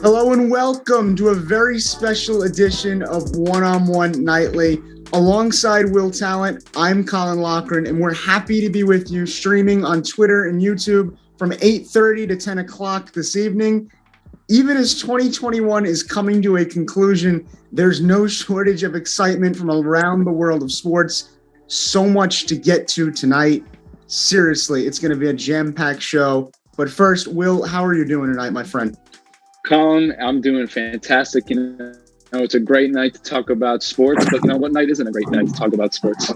Hello and welcome to a very special edition of One-on-One Nightly. Alongside Will Talent, I'm Colin Loughran, and we're happy to be with you streaming on Twitter and YouTube from 8:30 to 10 o'clock this evening. Even as 2021 is coming to a conclusion, there's no shortage of excitement from around the world of sports. So much to get to tonight. Seriously, it's going to be a jam-packed show. But first, Will, how are you doing tonight, my friend? Colin, I'm doing fantastic. You know, it's a great night to talk about sports, but you know what night isn't a great night to talk about sports?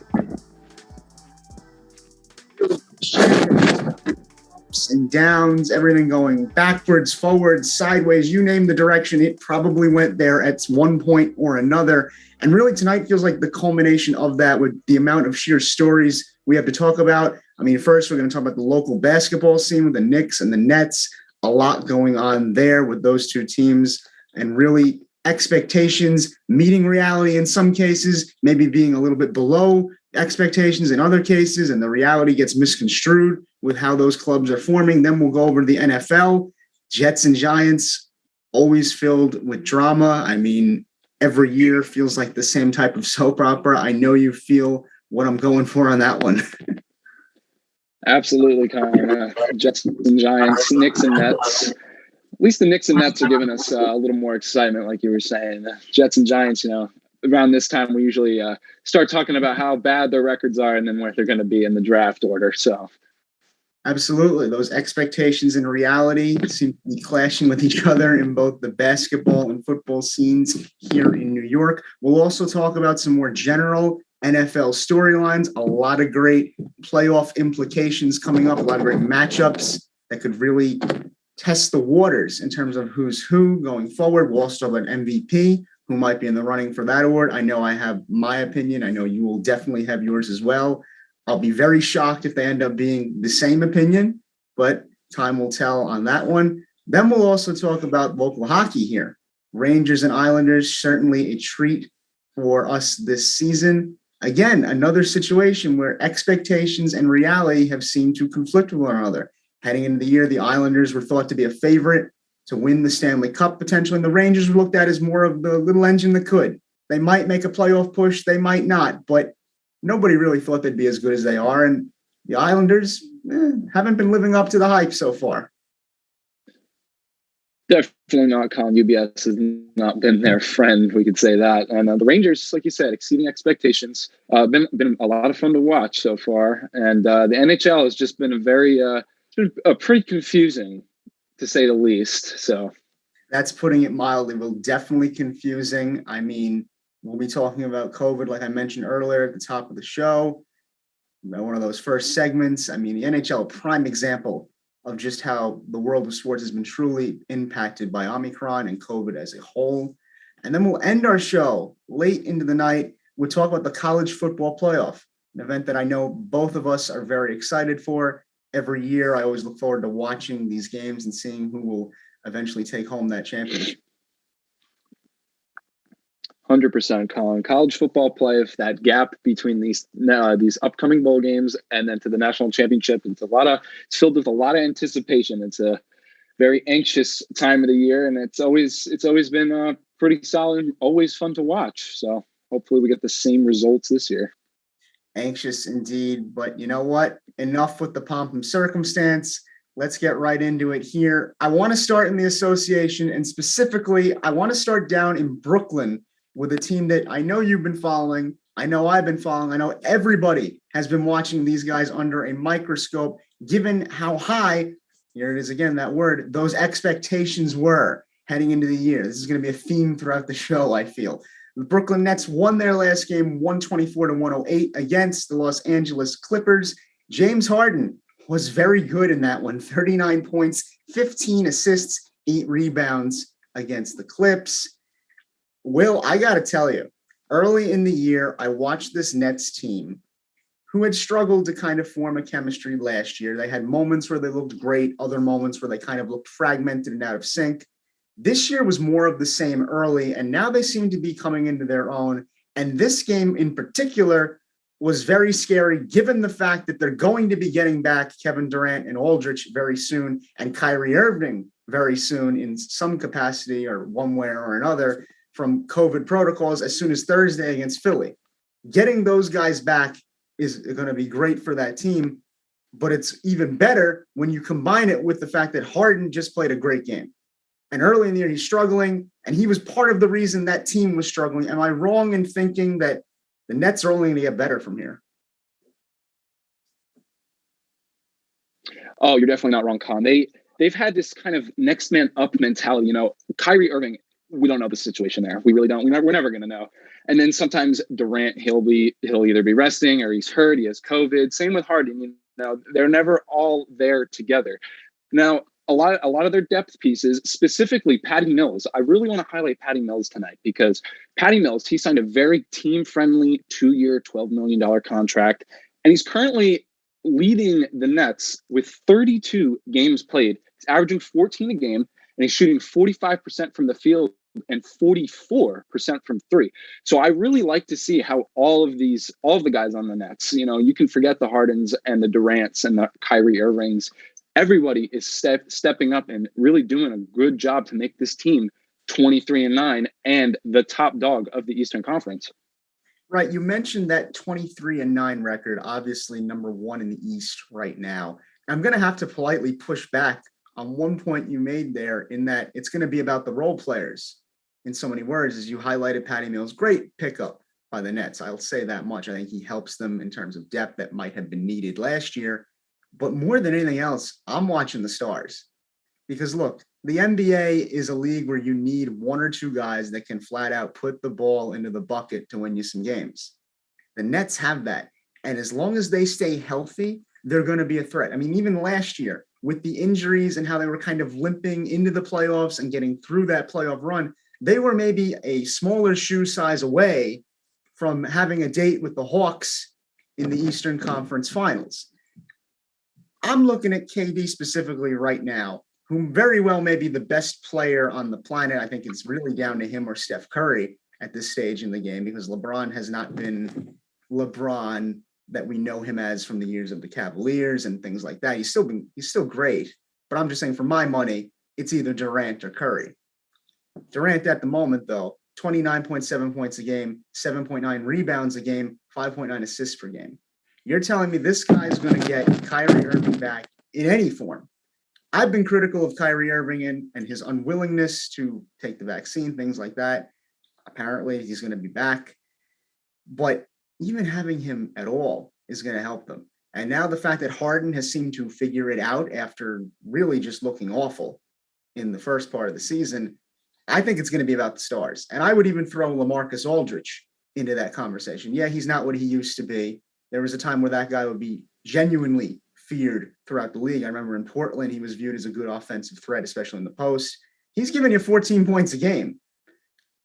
Ups and downs, everything going backwards, forwards, sideways, you name the direction, it probably went there at one point or another. And really tonight feels like the culmination of that with the amount of sheer stories we have to talk about. I mean, first we're going to talk about the local basketball scene with the Knicks and the Nets. A lot going on there with those two teams, and really expectations meeting reality in some cases, maybe being a little bit below expectations in other cases, and the reality gets misconstrued with how those clubs are forming. Then we'll go over to the NFL. Jets and Giants, always filled with drama. I mean, every year feels like the same type of soap opera. I know you feel what I'm going for on that one. Absolutely, Colin. Jets and Giants, Knicks and Nets. At least the Knicks and Nets are giving us a little more excitement, like you were saying. Jets and Giants, you know, around this time we usually start talking about how bad their records are and then where they're going to be in the draft order. So, absolutely, those expectations and reality seem to be clashing with each other in both the basketball and football scenes here in New York. We'll also talk about some more general NFL storylines, a lot of great playoff implications coming up, a lot of great matchups that could really test the waters in terms of who's who going forward. We'll also talk about MVP, who might be in the running for that award. I know I have my opinion. I know you will definitely have yours as well. I'll be very shocked if they end up being the same opinion, but time will tell on that one. Then we'll also talk about local hockey here. Rangers and Islanders, certainly a treat for us this season. Again, another situation where expectations and reality have seemed to conflict with one another. Heading into the year, the Islanders were thought to be a favorite to win the Stanley Cup potentially, and the Rangers were looked at as more of the little engine that could. They might make a playoff push, they might not, but nobody really thought they'd be as good as they are, and the Islanders haven't been living up to the hype so far. Definitely not, Colin. UBS has not been their friend, we could say that. And the Rangers, like you said, exceeding expectations. Been a lot of fun to watch so far. And the NHL has just been pretty confusing, to say the least. So that's putting it mildly. Well, definitely confusing. I mean, we'll be talking about COVID, like I mentioned earlier at the top of the show. One of those first segments. I mean, the NHL, prime example of just how the world of sports has been truly impacted by Omicron and COVID as a whole. And then we'll end our show late into the night. We'll talk about the college football playoff, an event that I know both of us are very excited for. Every year, I always look forward to watching these games and seeing who will eventually take home that championship. 100%, Colin. College football playoff, that gap between these upcoming bowl games and then to the national championship, it's filled with a lot of anticipation. It's a very anxious time of the year, and it's always been pretty solid, always fun to watch. So hopefully we get the same results this year. Anxious indeed, but you know what? Enough with the pomp and circumstance. Let's get right into it here. I want to start in the association, and specifically, I want to start down in Brooklyn with a team that I know you've been following. I know I've been following. I know everybody has been watching these guys under a microscope, given how high, here it is again, that word, those expectations were heading into the year. This is going to be a theme throughout the show, I feel. The Brooklyn Nets won their last game 124-108 against the Los Angeles Clippers. James Harden was very good in that one. 39 points, 15 assists, 8 rebounds against the Clips. Will, I got to tell you, early in the year, I watched this Nets team who had struggled to kind of form a chemistry last year. They had moments where they looked great, other moments where they kind of looked fragmented and out of sync. This year was more of the same early, and now they seem to be coming into their own. And this game in particular was very scary, given the fact that they're going to be getting back Kevin Durant and Aldridge very soon, and Kyrie Irving very soon in some capacity or one way or another from COVID protocols as soon as Thursday against Philly. Getting those guys back is going to be great for that team, but it's even better when you combine it with the fact that Harden just played a great game. And early in the year, he's struggling, and he was part of the reason that team was struggling. Am I wrong in thinking that the Nets are only going to get better from here? Oh, you're definitely not wrong, Colin. They've had this kind of next man up mentality. You know, Kyrie Irving, we don't know the situation there. We really don't. We're never going to know. And then sometimes Durant, he'll either be resting or he's hurt. He has COVID. Same with Harden. You know, they're never all there together. Now, a lot of their depth pieces, specifically Patty Mills. I really want to highlight Patty Mills tonight because Patty Mills, he signed a very team-friendly 2-year, $12 million contract, and he's currently leading the Nets with 32 games played. He's averaging 14 a game, and he's shooting 45% from the field and 44% from three. So I really like to see how all of the guys on the Nets, you know, you can forget the Hardens and the Durants and the Kyrie Irvings. Everybody is stepping up and really doing a good job to make this team 23-9 and the top dog of the Eastern Conference. Right. You mentioned that 23-9 record, obviously number one in the East right now. I'm going to have to politely push back on one point you made there in that it's going to be about the role players in so many words, as you highlighted Patty Mills. Great pickup by the Nets. I'll say that much. I think he helps them in terms of depth that might have been needed last year. But more than anything else, I'm watching the stars because look, the NBA is a league where you need one or two guys that can flat out put the ball into the bucket to win you some games. The Nets have that. And as long as they stay healthy, they're going to be a threat. I mean, even last year with the injuries and how they were kind of limping into the playoffs and getting through that playoff run, they were maybe a smaller shoe size away from having a date with the Hawks in the Eastern Conference Finals. I'm looking at KD specifically right now, who very well may be the best player on the planet. I think it's really down to him or Steph Curry at this stage in the game because LeBron has not been LeBron that we know him as from the years of the Cavaliers and things like that. He's still great, but I'm just saying for my money, it's either Durant or Curry. Durant at the moment, though, 29.7 points a game, 7.9 rebounds a game, 5.9 assists per game. You're telling me this guy's going to get Kyrie Irving back in any form. I've been critical of Kyrie Irving and his unwillingness to take the vaccine, things like that. Apparently, he's going to be back. But even having him at all is going to help them. And now the fact that Harden has seemed to figure it out after really just looking awful in the first part of the season, I think it's going to be about the stars. And I would even throw LaMarcus Aldridge into that conversation. Yeah, he's not what he used to be. There was a time where that guy would be genuinely feared throughout the league. I remember in Portland, he was viewed as a good offensive threat, especially in the post. He's giving you 14 points a game.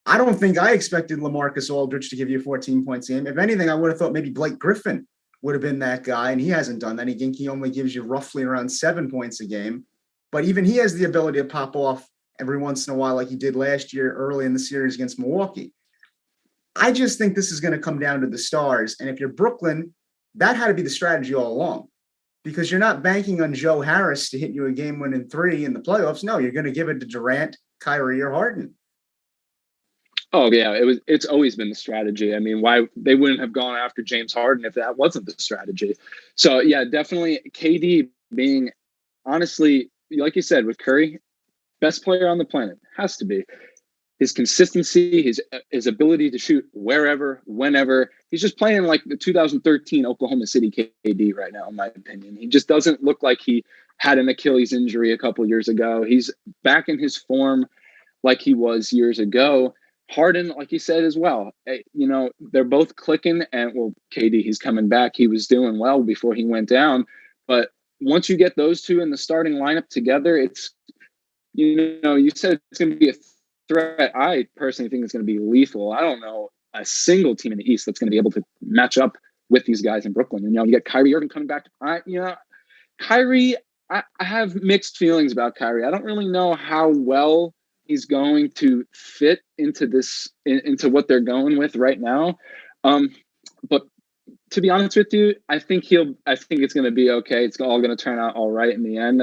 I don't think I expected LaMarcus Aldridge to give you 14 points a game. If anything, I would have thought maybe Blake Griffin would have been that guy, and he hasn't done that. I think he only gives you roughly around 7 points a game. But even he has the ability to pop off every once in a while like he did last year early in the series against Milwaukee. I just think this is going to come down to the stars. And if you're Brooklyn, that had to be the strategy all along, because you're not banking on Joe Harris to hit you a game-winning three in the playoffs. No, you're going to give it to Durant, Kyrie, or Harden. Oh yeah, it's always been the strategy. I mean, why they wouldn't have gone after James Harden if that wasn't the strategy. So yeah, definitely KD being, honestly, like you said, with Curry, best player on the planet, has to be. His consistency, his ability to shoot wherever, whenever. He's just playing like the 2013 Oklahoma City KD right now, in my opinion. He just doesn't look like he had an Achilles injury a couple years ago. He's back in his form like he was years ago. Harden, like you said as well, they're both clicking. And well, KD, he's coming back. He was doing well before he went down. But once you get those two in the starting lineup together, it's, you said it's going to be a threat. I personally think it's going to be lethal. I don't know a single team in the East that's going to be able to match up with these guys in Brooklyn. And, you get Kyrie Irving coming back. Kyrie, I have mixed feelings about Kyrie. I don't really know how well he's going to fit into into what they're going with right now. But to be honest with you, I think it's going to be okay. It's all going to turn out all right in the end.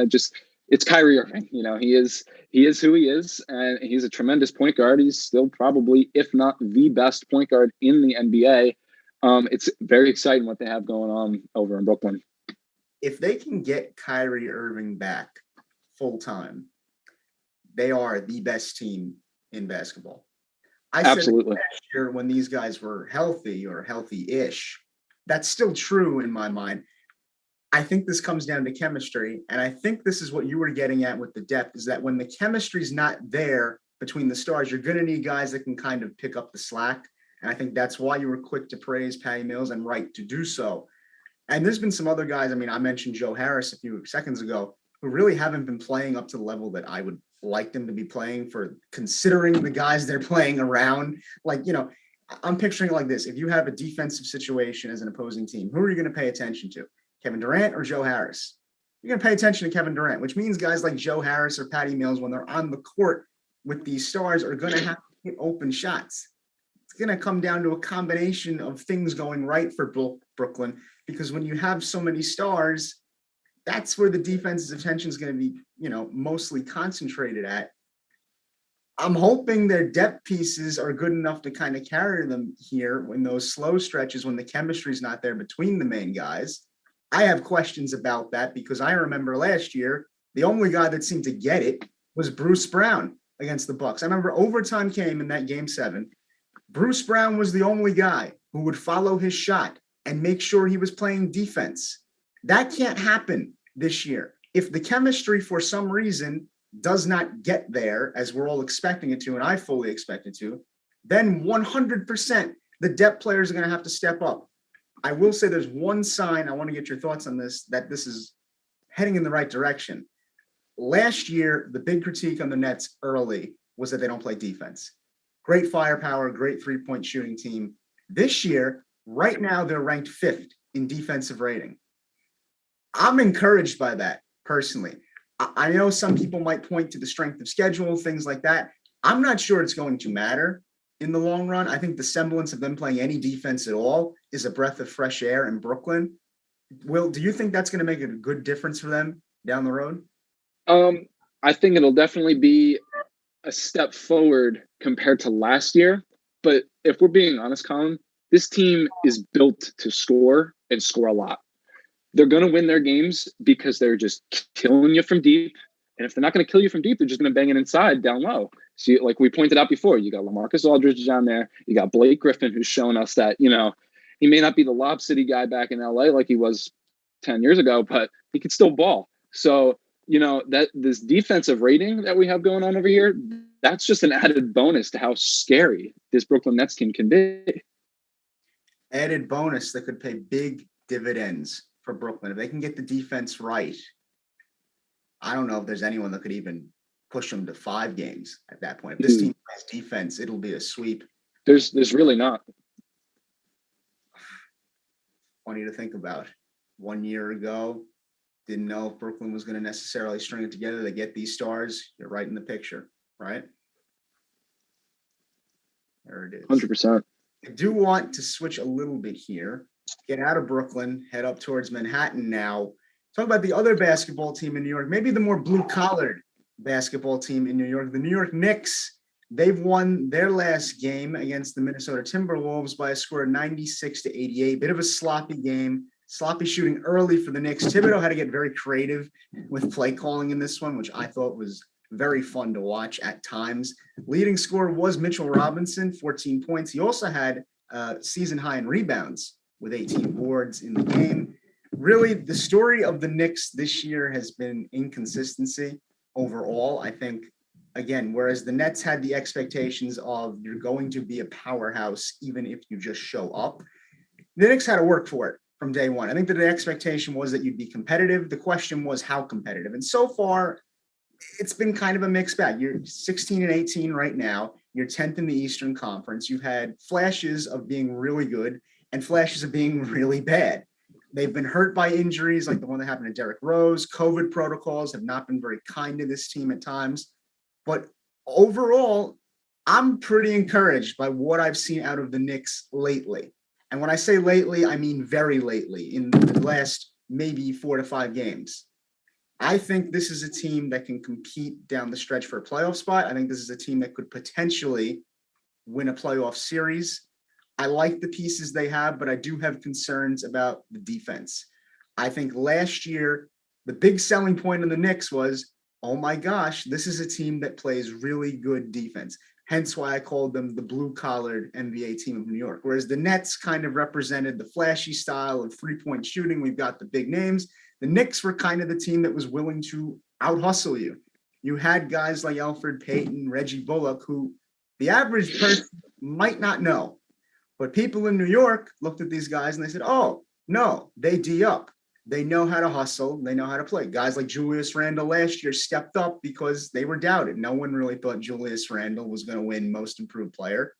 It's Kyrie Irving. He is who he is, and he's a tremendous point guard. He's still probably, if not the best point guard in the NBA. It's very exciting what they have going on over in Brooklyn. If they can get Kyrie Irving back full time, they are the best team in basketball. I Absolutely. said last year when these guys were healthy or healthy-ish. That's still true in my mind. I think this comes down to chemistry, and I think this is what you were getting at with the depth, is that when the chemistry's not there between the stars, you're going to need guys that can kind of pick up the slack, and I think that's why you were quick to praise Patty Mills, and right to do so. And there's been some other guys, I mean, I mentioned Joe Harris a few seconds ago, who really haven't been playing up to the level that I would like them to be playing, for considering the guys they're playing around. I'm picturing it like this. If you have a defensive situation as an opposing team, who are you going to pay attention to? Kevin Durant or Joe Harris? You're going to pay attention to Kevin Durant, which means guys like Joe Harris or Patty Mills, when they're on the court with these stars, are going to have to hit open shots. It's going to come down to a combination of things going right for Brooklyn, because when you have so many stars, that's where the defense's attention is going to be, mostly concentrated at. I'm hoping their depth pieces are good enough to kind of carry them here in those slow stretches when the chemistry's not there between the main guys. I have questions about that, because I remember last year, the only guy that seemed to get it was Bruce Brown against the Bucks. I remember overtime came in that game 7. Bruce Brown was the only guy who would follow his shot and make sure he was playing defense. That can't happen this year. If the chemistry for some reason does not get there, as we're all expecting it to, and I fully expect it to, then 100% the depth players are going to have to step up. I will say there's one sign, I want to get your thoughts on this, that this is heading in the right direction. Last year, the big critique on the Nets early was that they don't play defense. Great firepower, great three-point shooting team. This year, right now, they're ranked 5th in defensive rating. I'm encouraged by that, personally. I know some people might point to the strength of schedule, things like that. I'm not sure it's going to matter in the long run. I think the semblance of them playing any defense at all is a breath of fresh air in Brooklyn. Will, do you think that's going to make a good difference for them down the road? I think it'll definitely be a step forward compared to last year. But if we're being honest, Colin, this team is built to score and score a lot. They're going to win their games because they're just killing you from deep. And if they're not going to kill you from deep, they're just going to bang it inside down low. So, like we pointed out before, you got LaMarcus Aldridge down there. You got Blake Griffin, who's shown us that, he may not be the Lob City guy back in LA like he was 10 years ago, but he can still ball. So, that this defensive rating that we have going on over here, that's just an added bonus to how scary this Brooklyn Nets team can be. Added bonus that could pay big dividends for Brooklyn. If they can get the defense right, I don't know if there's anyone that could even push them to 5 games at that point. If this team has defense, it'll be a sweep. There's really not. Funny to think about. 1 year ago, didn't know if Brooklyn was going to necessarily string it together. They get these stars. You're right in the picture, right? There it is. 100%. I do want to switch a little bit here, get out of Brooklyn, head up towards Manhattan now. Talk about the other basketball team in New York, maybe the more blue-collared basketball team in New York, the New York Knicks. They've won their last game against the Minnesota Timberwolves by a score of 96-88. Bit of a sloppy game, sloppy shooting early for the Knicks. Thibodeau had to get very creative with play calling in this one, which I thought was very fun to watch at times. Leading scorer was Mitchell Robinson, 14 points. He also had season high in rebounds with 18 boards in the game. Really, the story of the Knicks this year has been inconsistency overall. I think, again, whereas the Nets had the expectations of you're going to be a powerhouse even if you just show up, the Knicks had to work for it from day one. I think that the expectation was that you'd be competitive. The question was how competitive. And so far, it's been kind of a mixed bag. You're 16-18 right now. You're 10th in the Eastern Conference. You've had flashes of being really good and flashes of being really bad. They've been hurt by injuries like the one that happened to Derrick Rose. COVID protocols have not been very kind to this team at times. But overall, I'm pretty encouraged by what I've seen out of the Knicks lately. And when I say lately, I mean very lately, in the last maybe 4 to 5 games. I think this is a team that can compete down the stretch for a playoff spot. I think this is a team that could potentially win a playoff series. I like the pieces they have, but I do have concerns about the defense. I think last year, the big selling point of the Knicks was, oh my gosh, this is a team that plays really good defense. Hence why I called them the blue-collared NBA team of New York. Whereas the Nets kind of represented the flashy style of three-point shooting. We've got the big names. The Knicks were kind of the team that was willing to out-hustle you. You had guys like Elfrid Payton, Reggie Bullock, who the average person might not know. But people in New York looked at these guys and they said, oh, no, they D up. They know how to hustle. They know how to play. Guys like Julius Randle last year stepped up because they were doubted. No one really thought Julius Randle was going to win Most Improved Player.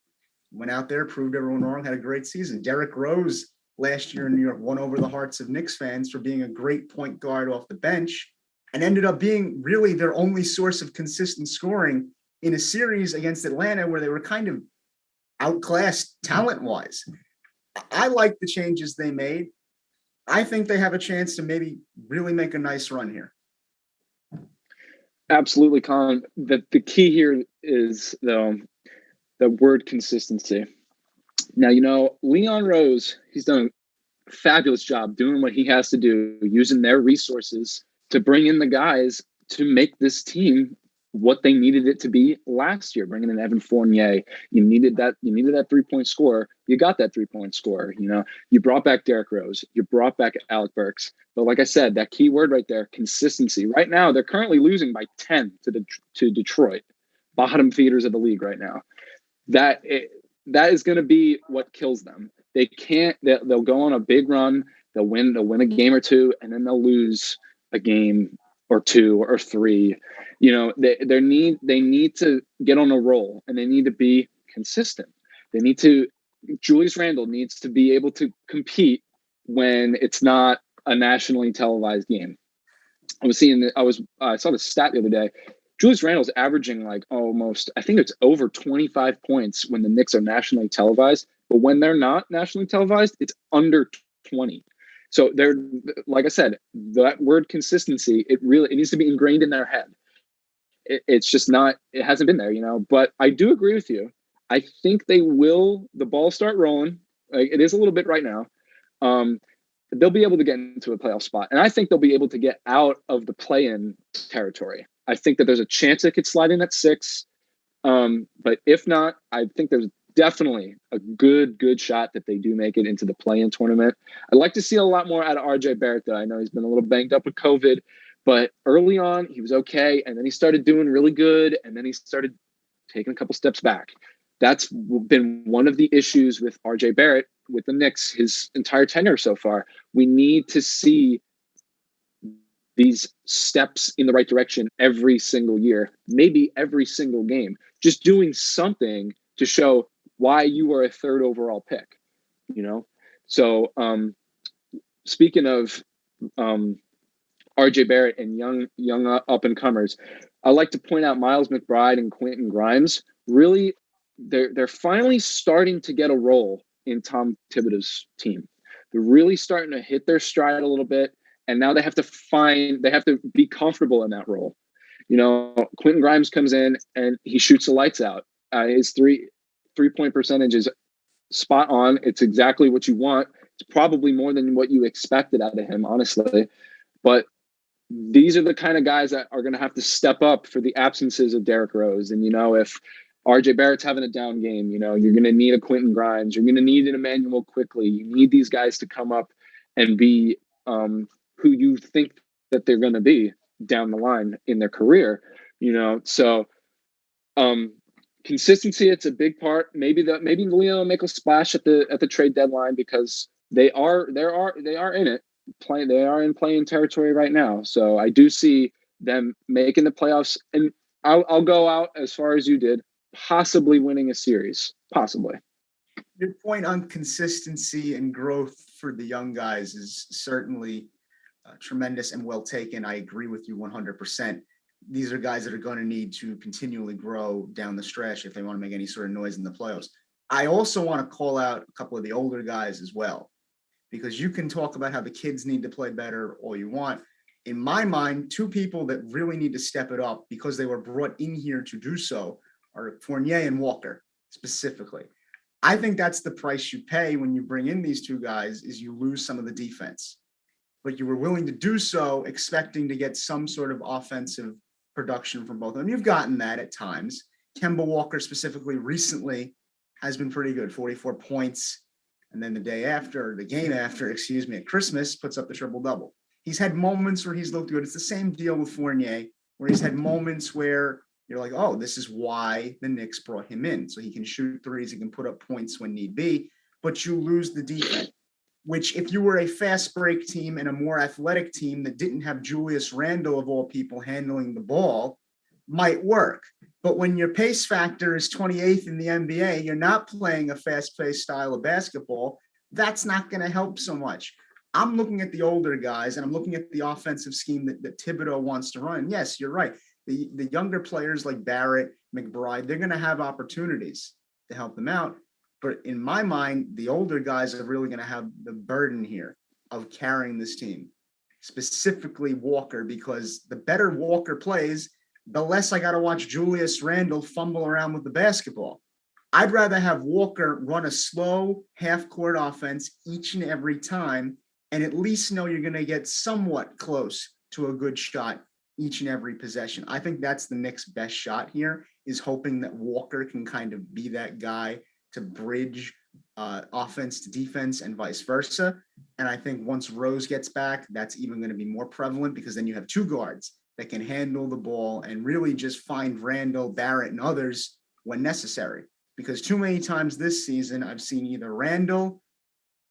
Went out there, proved everyone wrong, had a great season. Derrick Rose last year in New York won over the hearts of Knicks fans for being a great point guard off the bench and ended up being really their only source of consistent scoring in a series against Atlanta where they were kind of outclassed talent-wise. I like the changes they made. I think they have a chance to maybe really make a nice run here. Absolutely, Colin. The key here is the word consistency. Now, Leon Rose, he's done a fabulous job doing what he has to do, using their resources to bring in the guys to make this team what they needed it to be last year. Bringing in Evan Fournier, you needed that 3-point scorer. You got that 3-point scorer. You brought back Derrick Rose. You brought back Alec Burks. But like I said, that key word right there, consistency. Right now, they're currently losing by 10 to Detroit, bottom feeders of the league right now. That is going to be what kills them. They can't. They'll go on a big run. They'll win a game or two, and then they'll lose a game or two or three. They need to get on a roll, and they need to be consistent. Julius Randle needs to be able to compete when it's not a nationally televised game. I saw the stat the other day. Julius Randle's averaging like almost, I think it's over 25 points when the Knicks are nationally televised, but when they're not nationally televised, it's under 20. So they're, like I said, that word consistency, it needs to be ingrained in their head. It's just not, it hasn't been there, but I do agree with you. I think the ball start rolling. Like it is a little bit right now. They'll be able to get into a playoff spot. And I think they'll be able to get out of the play-in territory. I think that there's a chance it could slide in at 6. But if not, I think there's definitely a good shot that they do make it into the play-in tournament. I'd like to see a lot more out of RJ Barrett, though. I know he's been a little banged up with COVID, but early on he was okay. And then he started doing really good. And then he started taking a couple steps back. That's been one of the issues with RJ Barrett with the Knicks his entire tenure so far. We need to see these steps in the right direction every single year, maybe every single game, just doing something to show why you are a 3rd overall pick, So speaking of RJ Barrett and young up and comers, I like to point out Miles McBride and Quentin Grimes really they're finally starting to get a role in Tom Thibodeau's team. They're really starting to hit their stride a little bit, and now they have to be comfortable in that role. Quentin Grimes comes in and he shoots the lights out. His three-point percentage is spot on. It's exactly what you want. It's probably more than what you expected out of him, honestly. But these are the kind of guys that are going to have to step up for the absences of Derrick Rose. And, if RJ Barrett's having a down game, you're going to need a Quentin Grimes. You're going to need an Emmanuel Quickly. You need these guys to come up and be who you think that they're going to be down the line in their career, So consistency, it's a big part. Maybe Leo will make a splash at the trade deadline because they are in it. They are in playing territory right now. So I do see them making the playoffs, and I'll go out as far as you did, possibly winning a series, possibly. Your point on consistency and growth for the young guys is certainly tremendous and well taken. I agree with you 100%. These are guys that are going to need to continually grow down the stretch if they want to make any sort of noise in the playoffs. I also want to call out a couple of the older guys as well, because you can talk about how the kids need to play better all you want. In my mind, two people that really need to step it up because they were brought in here to do so are Fournier and Walker specifically. I think that's the price you pay when you bring in these two guys, is you lose some of the defense. But you were willing to do so expecting to get some sort of offensive production from both of them. You've gotten that at times. Kemba Walker specifically recently has been pretty good, 44 points. And then the game after, at Christmas, puts up the triple-double. He's had moments where he's looked good. It's the same deal with Fournier, where he's had moments where you're like, oh, this is why the Knicks brought him in. So he can shoot threes, he can put up points when need be, but you lose the defense, which if you were a fast break team and a more athletic team that didn't have Julius Randle, of all people, handling the ball, might work. But when your pace factor is 28th in the NBA, you're not playing a fast-paced style of basketball. That's not going to help so much. I'm looking at the older guys, and I'm looking at the offensive scheme that Thibodeau wants to run. And yes, you're right. The younger players like Barrett, McBride, they're going to have opportunities to help them out. But in my mind, the older guys are really going to have the burden here of carrying this team, specifically Walker, because the better Walker plays, the less I got to watch Julius Randle fumble around with the basketball. I'd rather have Walker run a slow half-court offense each and every time and at least know you're going to get somewhat close to a good shot each and every possession. I think that's the Knicks' best shot here, is hoping that Walker can kind of be that guy to bridge offense to defense and vice versa. And I think once Rose gets back, that's even going to be more prevalent, because then you have two guards that can handle the ball and really just find Randall, Barrett, and others when necessary. Because too many times this season, I've seen either Randall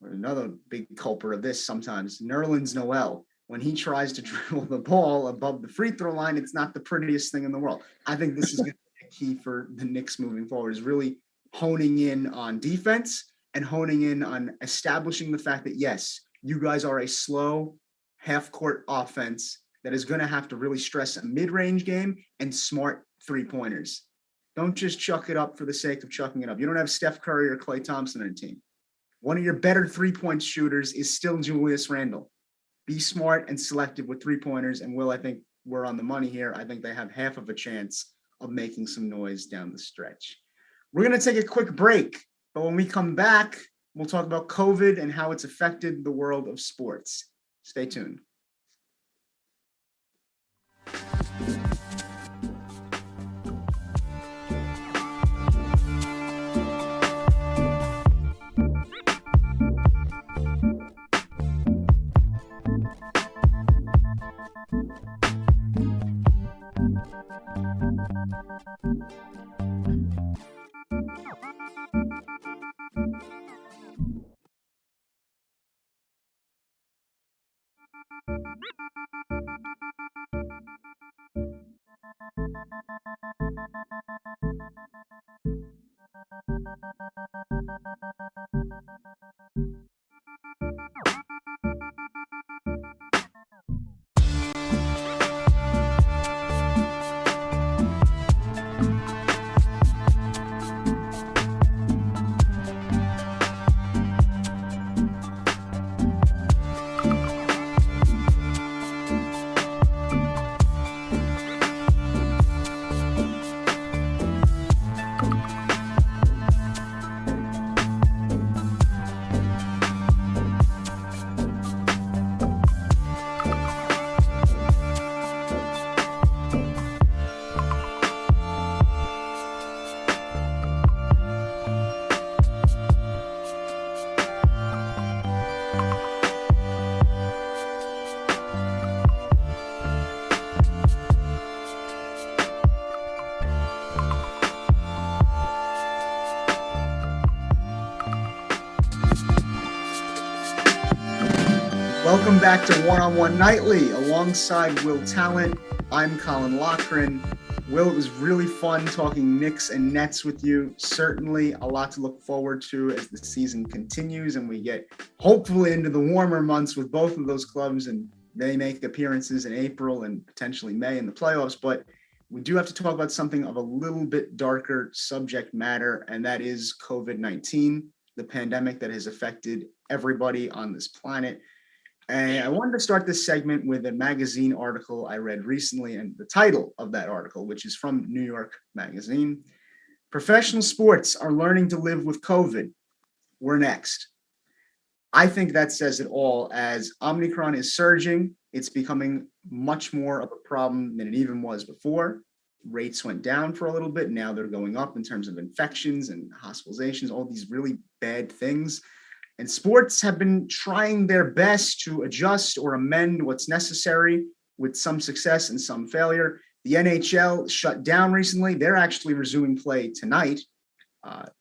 or another big culprit of this sometimes, Nerlens Noel. When he tries to dribble the ball above the free throw line, it's not the prettiest thing in the world. I think this is going to be a key for the Knicks moving forward, is really honing in on defense and honing in on establishing the fact that, yes, you guys are a slow half-court offense that is going to have to really stress a mid-range game and smart three-pointers. Don't just chuck it up for the sake of chucking it up. You don't have Steph Curry or Klay Thompson on a team. One of your better three-point shooters is still Julius Randle. Be smart and selective with three-pointers, and Will, I think we're on the money here. I think they have half of a chance of making some noise down the stretch. We're going to take a quick break, but when we come back, we'll talk about COVID and how it's affected the world of sports. Stay tuned. Welcome back to One-on-One Nightly alongside Will Talent. I'm Colin Lochran. Will, it was really fun talking Knicks and Nets with you. Certainly a lot to look forward to as the season continues and we get hopefully into the warmer months with both of those clubs, and they make appearances in April and potentially May in the playoffs. But we do have to talk about something of a little bit darker subject matter, and that is COVID-19, the pandemic that has affected everybody on this planet. And I wanted to start this segment with a magazine article I read recently, and the title of that article, which is from New York Magazine: Professional Sports Are Learning to Live with COVID. We're next. I think that says it all. As Omicron is surging, it's becoming much more of a problem than it even was before. Rates went down for a little bit. Now they're going up in terms of infections and hospitalizations, all these really bad things. And sports have been trying their best to adjust or amend what's necessary, with some success and some failure. The NHL shut down recently. They're actually resuming play tonight.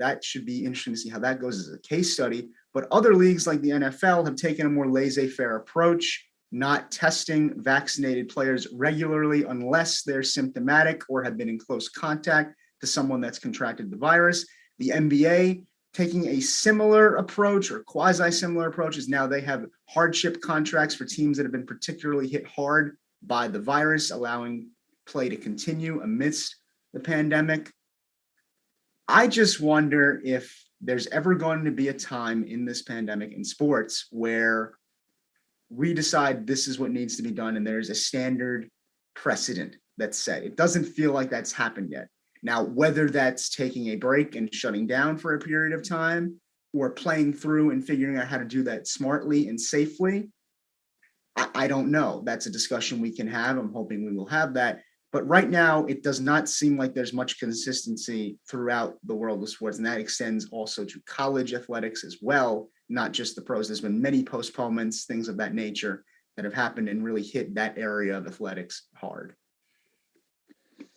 That should be interesting to see how that goes as a case study. But other leagues like the NFL have taken a more laissez-faire approach, not testing vaccinated players regularly unless they're symptomatic or have been in close contact to someone that's contracted the virus. The NBA taking a similar approach, or quasi-similar approach, is now they have hardship contracts for teams that have been particularly hit hard by the virus, allowing play to continue amidst the pandemic. I just wonder if there's ever going to be a time in this pandemic in sports where we decide this is what needs to be done and there's a standard precedent that's set. It doesn't feel like that's happened yet. Now, whether that's taking a break and shutting down for a period of time or playing through and figuring out how to do that smartly and safely, I don't know. That's a discussion we can have. I'm hoping we will have that. But right now, it does not seem like there's much consistency throughout the world of sports. And that extends also to college athletics as well, not just the pros. There's been many postponements, things of that nature that have happened and really hit that area of athletics hard.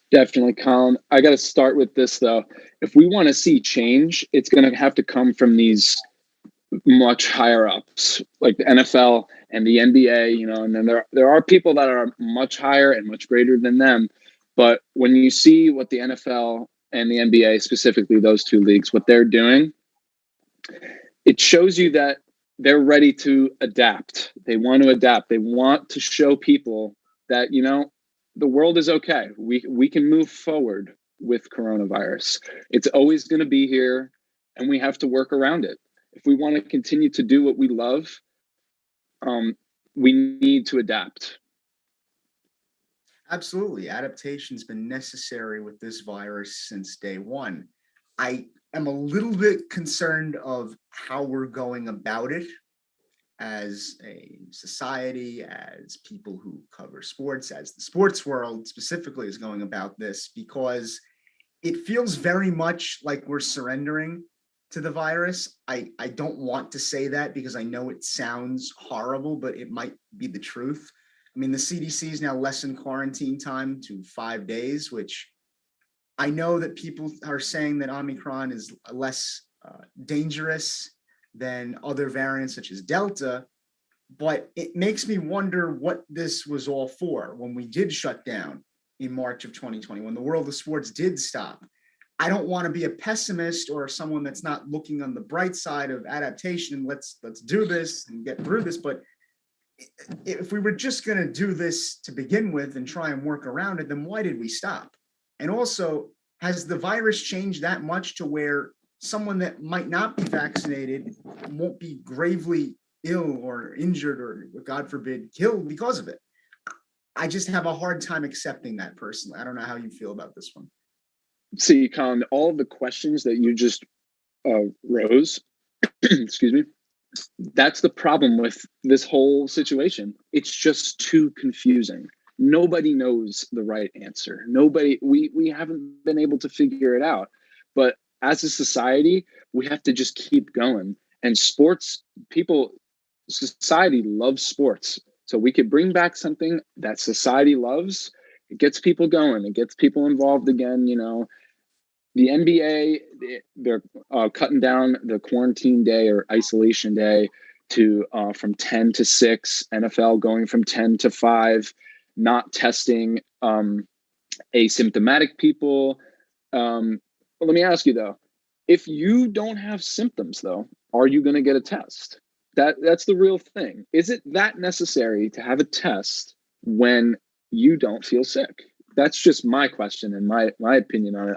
Definitely, Colin. I got to start with this, though. If we want to see change, it's going to have to come from these much higher ups, like the NFL and the NBA, and then there are people that are much higher and much greater than them. But when you see what the NFL and the NBA, specifically those two leagues, what they're doing, it shows you that they're ready to adapt. They want to adapt. They want to show people that, the world is okay. We can move forward with coronavirus. It's always going to be here, and we have to work around it. If we want to continue to do what we love, we need to adapt. Absolutely. Adaptation's been necessary with this virus since day one. I am a little bit concerned of how we're going about it as a society, as people who cover sports, as the sports world specifically is going about this, because it feels very much like we're surrendering to the virus. I don't want to say that because I know it sounds horrible, but it might be the truth. I mean, the CDC is now lessened quarantine time to 5 days, which I know that people are saying that Omicron is less dangerous than other variants such as Delta, but it makes me wonder what this was all for when we did shut down in March of 2020, when the world of sports did stop. I don't want to be a pessimist or someone that's not looking on the bright side of adaptation. Let's do this and get through this. But if we were just going to do this to begin with and try and work around it, then why did we stop? And also, has the virus changed that much to where someone that might not be vaccinated won't be gravely ill or injured or, God forbid, killed because of it? I just have a hard time accepting that personally. I don't know how you feel about this one. See, Colin, all of the questions that you just rose, excuse me, that's the problem with this whole situation. It's just too confusing. Nobody knows the right answer. We haven't been able to figure it out. But as a society, we have to just keep going. And society loves sports. So we could bring back something that society loves. It gets people going. It gets people involved again. The NBA, they're cutting down the quarantine day or isolation day to from 10 to 6, NFL going from 10 to 5, not testing asymptomatic people. Let me ask you though, if you don't have symptoms though, are you going to get a test? That's the real thing. Is it that necessary to have a test when you don't feel sick? That's just my question and my opinion on it.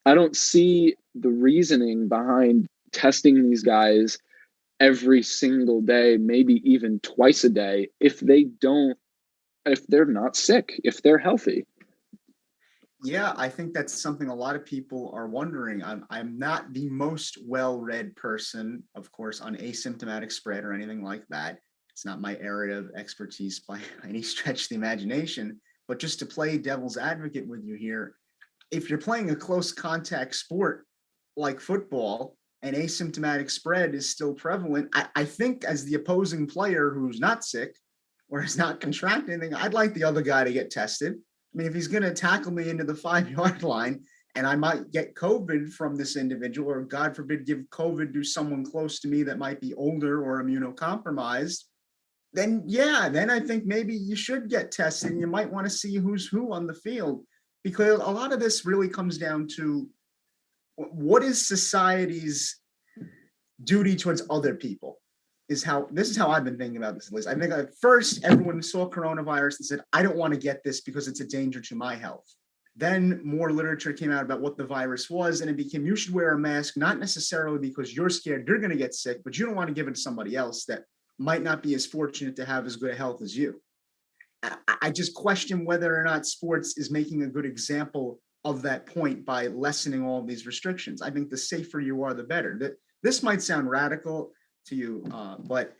I don't see the reasoning behind testing these guys every single day, maybe even twice a day, if they're not sick, if they're healthy. Yeah, I think that's something a lot of people are wondering. I'm not the most well-read person, of course, on asymptomatic spread or anything like that. It's not my area of expertise by any stretch of the imagination. But just to play devil's advocate with you here, if you're playing a close contact sport like football and asymptomatic spread is still prevalent, I think as the opposing player who's not sick or has not contracted anything, I'd like the other guy to get tested. I mean, if he's going to tackle me into the 5-yard line and I might get COVID from this individual, or God forbid, give COVID to someone close to me that might be older or immunocompromised, then yeah, then I think maybe you should get tested and you might want to see who's who on the field, because a lot of this really comes down to what is society's duty towards other people. This is how I've been thinking about this, Liz. I think at first everyone saw coronavirus and said, I don't want to get this because it's a danger to my health. Then more literature came out about what the virus was, and it became, you should wear a mask, not necessarily because you're scared you're going to get sick, but you don't want to give it to somebody else that might not be as fortunate to have as good a health as you. I just question whether or not sports is making a good example of that point by lessening all of these restrictions. I think the safer you are, the better. This might sound radical to you, but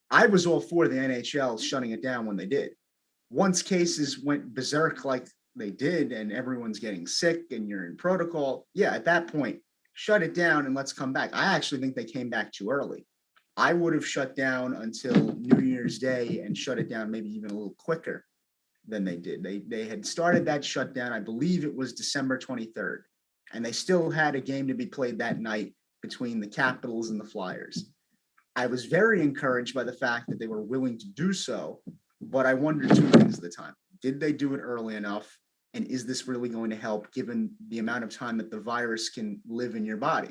I was all for the NHL shutting it down when they did. Once cases went berserk like they did and everyone's getting sick and you're in protocol, yeah, at that point, shut it down and let's come back. I actually think they came back too early. I would have shut down until New Year's Day and shut it down maybe even a little quicker than they did. They had started that shutdown, I believe it was December 23rd, and they still had a game to be played that night between the Capitals and the Flyers. I was very encouraged by the fact that they were willing to do so, but I wondered two things at the time. Did they do it early enough? And is this really going to help given the amount of time that the virus can live in your body?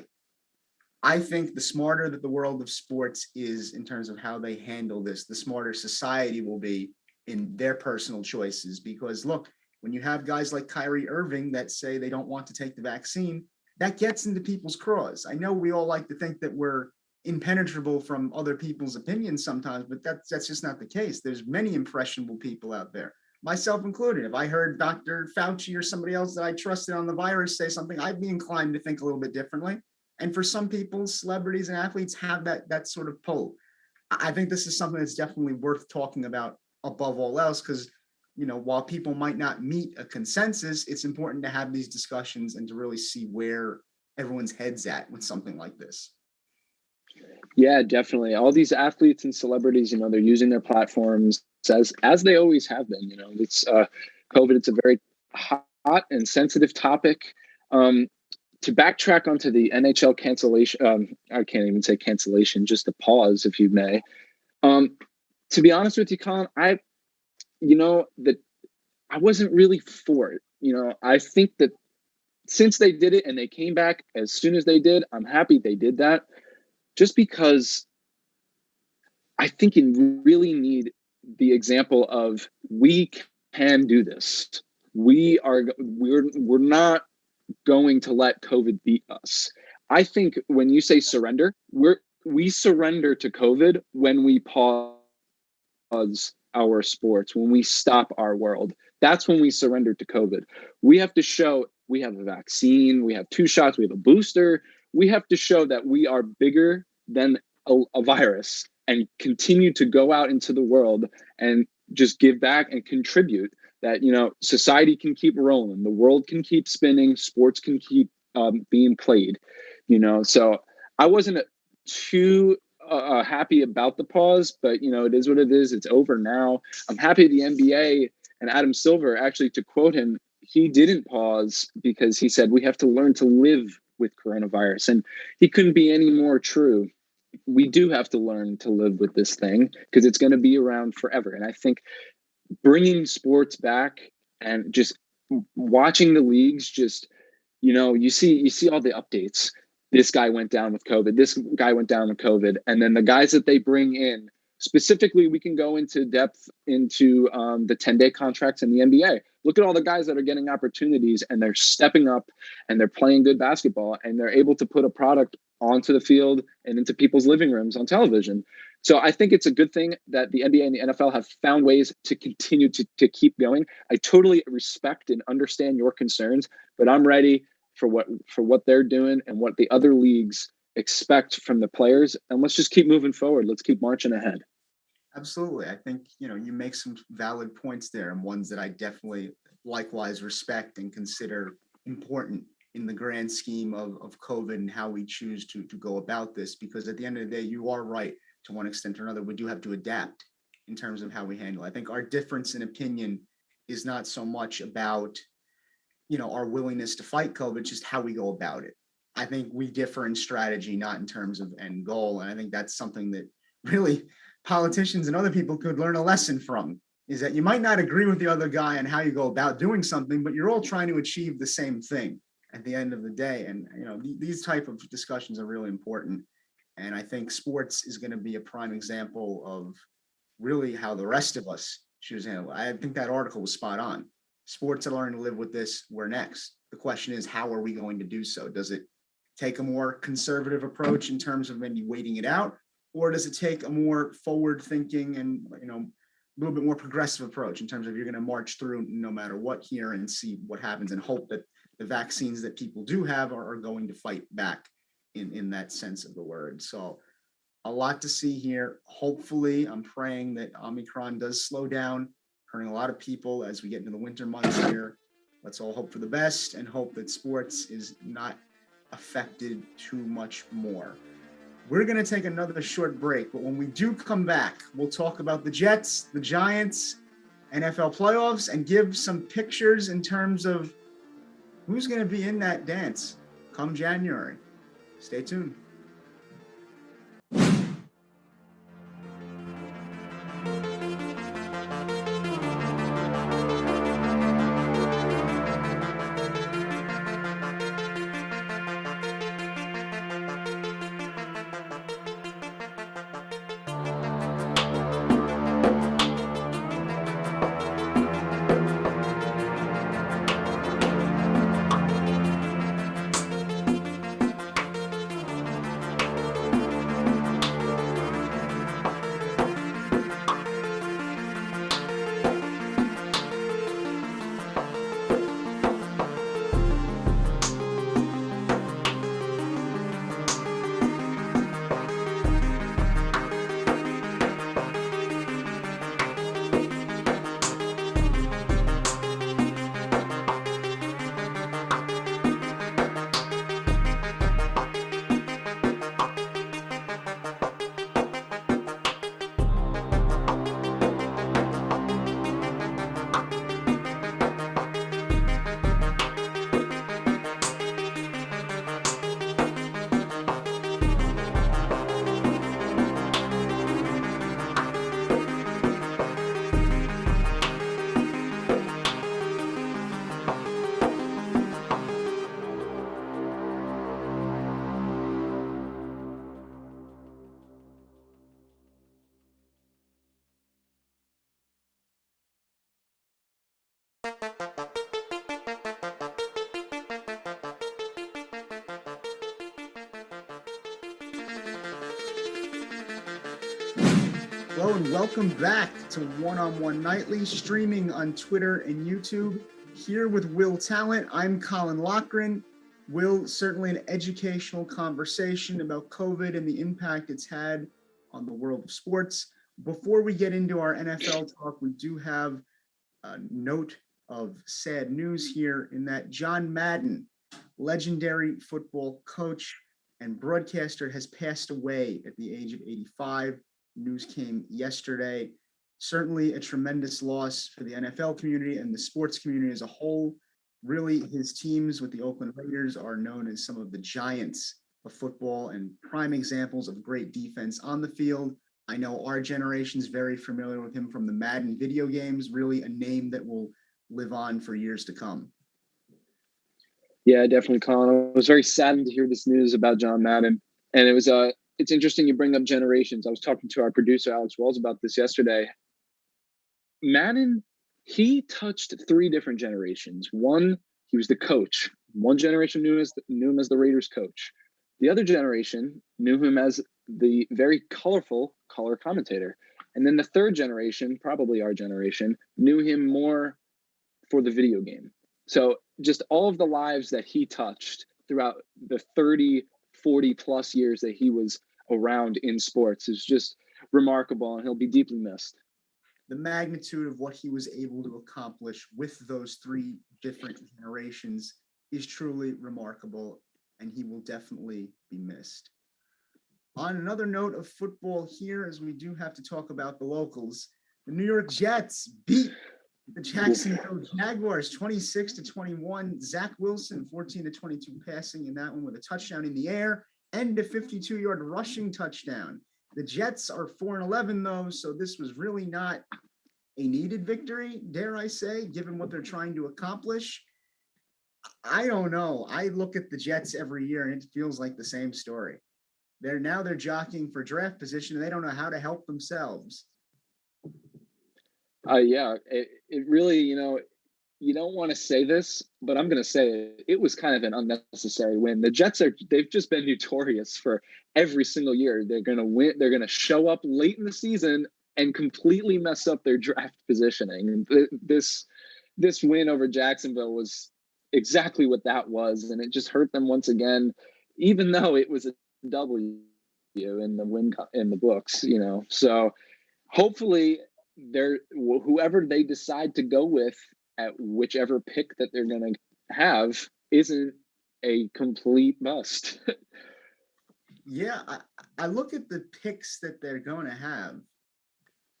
I think the smarter that the world of sports is in terms of how they handle this, the smarter society will be in their personal choices. Because look, when you have guys like Kyrie Irving that say they don't want to take the vaccine, that gets into people's craws. I know we all like to think that we're impenetrable from other people's opinions sometimes, but that's just not the case. There's many impressionable people out there, myself included. If I heard Dr. Fauci or somebody else that I trusted on the virus say something, I'd be inclined to think a little bit differently. And for some people, celebrities and athletes have that sort of pull. I think this is something that's definitely worth talking about above all else, because while people might not meet a consensus, it's important to have these discussions and to really see where everyone's head's at with something like this. Yeah, definitely. All these athletes and celebrities, they're using their platforms as they always have been. It's COVID. It's a very hot and sensitive topic. To backtrack onto the NHL cancellation, I can't even say cancellation, just a pause, if you may. To be honest with you, Colin, I wasn't really for it. I think that since they did it and they came back as soon as they did, I'm happy they did that. Just because I think you really need the example of we can do this. We're not going to let COVID beat us. I think when you say surrender, we surrender to COVID when we pause our sports, when we stop our world. That's when we surrender to COVID. We have to show we have a vaccine, we have 2 shots, we have a booster. We have to show that we are bigger than a virus and continue to go out into the world and just give back and contribute. That society can keep rolling, the world can keep spinning, sports can keep being played. So I wasn't too happy about the pause, but it is what it is. It's over now. I'm happy the NBA and Adam Silver, actually, to quote him, he didn't pause because he said we have to learn to live with coronavirus, and he couldn't be any more true. we do have to learn to live with this thing because it's going to be around forever. And I think bringing sports back and just watching the leagues, just you see all the updates. This guy went down with COVID. This guy went down with COVID, and then the guys that they bring in specifically, we can go into depth into the 10-day contracts in the NBA. Look at all the guys that are getting opportunities, and they're stepping up, and they're playing good basketball, and they're able to put a product onto the field and into people's living rooms on television. So I think it's a good thing that the NBA and the NFL have found ways to continue to keep going. I totally respect and understand your concerns, but I'm ready for what they're doing and what the other leagues expect from the players. And let's just keep moving forward. Let's keep marching ahead. Absolutely. I think, you make some valid points there, and ones that I definitely likewise respect and consider important in the grand scheme of COVID and how we choose to go about this. Because at the end of the day, you are right, to one extent or another, we do have to adapt in terms of how we handle it. I think our difference in opinion is not so much about, our willingness to fight COVID, just how we go about it. I think we differ in strategy, not in terms of end goal. And I think that's something that really politicians and other people could learn a lesson from, is that you might not agree with the other guy on how you go about doing something, but you're all trying to achieve the same thing at the end of the day. And, these type of discussions are really important. And I think sports is going to be a prime example of really how the rest of us should handle it. I think that article was spot on. Sports are learning to live with this. We're next. The question is, how are we going to do so? Does it take a more conservative approach in terms of maybe waiting it out, or does it take a more forward thinking and, a little bit more progressive approach in terms of you're going to march through no matter what here and see what happens and hope that the vaccines that people do have are going to fight back in that sense of the word. So a lot to see here. Hopefully, I'm praying that Omicron does slow down, hurting a lot of people as we get into the winter months here. Let's all hope for the best and hope that sports is not affected too much more. We're going to take another short break, but when we do come back, we'll talk about the Jets, the Giants, NFL playoffs, and give some pictures in terms of who's going to be in that dance come January. Stay tuned. Hello and welcome back to One-on-One Nightly, streaming on Twitter and YouTube. Here with Will Talent, I'm Colin Lochran. Will, certainly an educational conversation about COVID and the impact it's had on the world of sports. Before we get into our NFL talk, we do have a note of sad news here in that John Madden, legendary football coach and broadcaster, has passed away at the age of 85. News came yesterday. Certainly a tremendous loss for the NFL community and the sports community as a whole. Really, his teams with the Oakland Raiders are known as some of the giants of football and prime examples of great defense on the field. I know our generation's very familiar with him from the Madden video games, really a name that will live on for years to come. Yeah, definitely, Colin. I was very saddened to hear this news about John Madden. And it's interesting you bring up generations. I was talking to our producer, Alex Walls, about this yesterday. Madden, he touched 3 different generations. One, he was the coach. One generation knew him as the Raiders coach. The other generation knew him as the very colorful color commentator. And then the third generation, probably our generation, knew him more for the video game. So just all of the lives that he touched throughout the 30, 40 plus years that he was around in sports is just remarkable, and he'll be deeply missed. The magnitude of what he was able to accomplish with those 3 different generations is truly remarkable, and he will definitely be missed. On another note of football here, as we do have to talk about the locals, the New York Jets beat the Jacksonville Jaguars 26-21. Zach Wilson 14-22 passing in that one with a touchdown in the air and a 52-yard rushing touchdown. The Jets are 4-11 though, so this was really not a needed victory, dare I say, given what they're trying to accomplish. I don't know. I look at the Jets every year and it feels like the same story. They're jockeying for draft position and they don't know how to help themselves. Yeah, it really, you don't want to say this, but I'm going to say it. It was kind of an unnecessary win. The Jets they've just been notorious for every single year. They're going to win. They're going to show up late in the season and completely mess up their draft positioning. And this win over Jacksonville was exactly what that was. And it just hurt them once again, even though it was a W in the books, so hopefully whoever they decide to go with at whichever pick that they're going to have isn't a complete bust. Yeah, I look at the picks that they're going to have.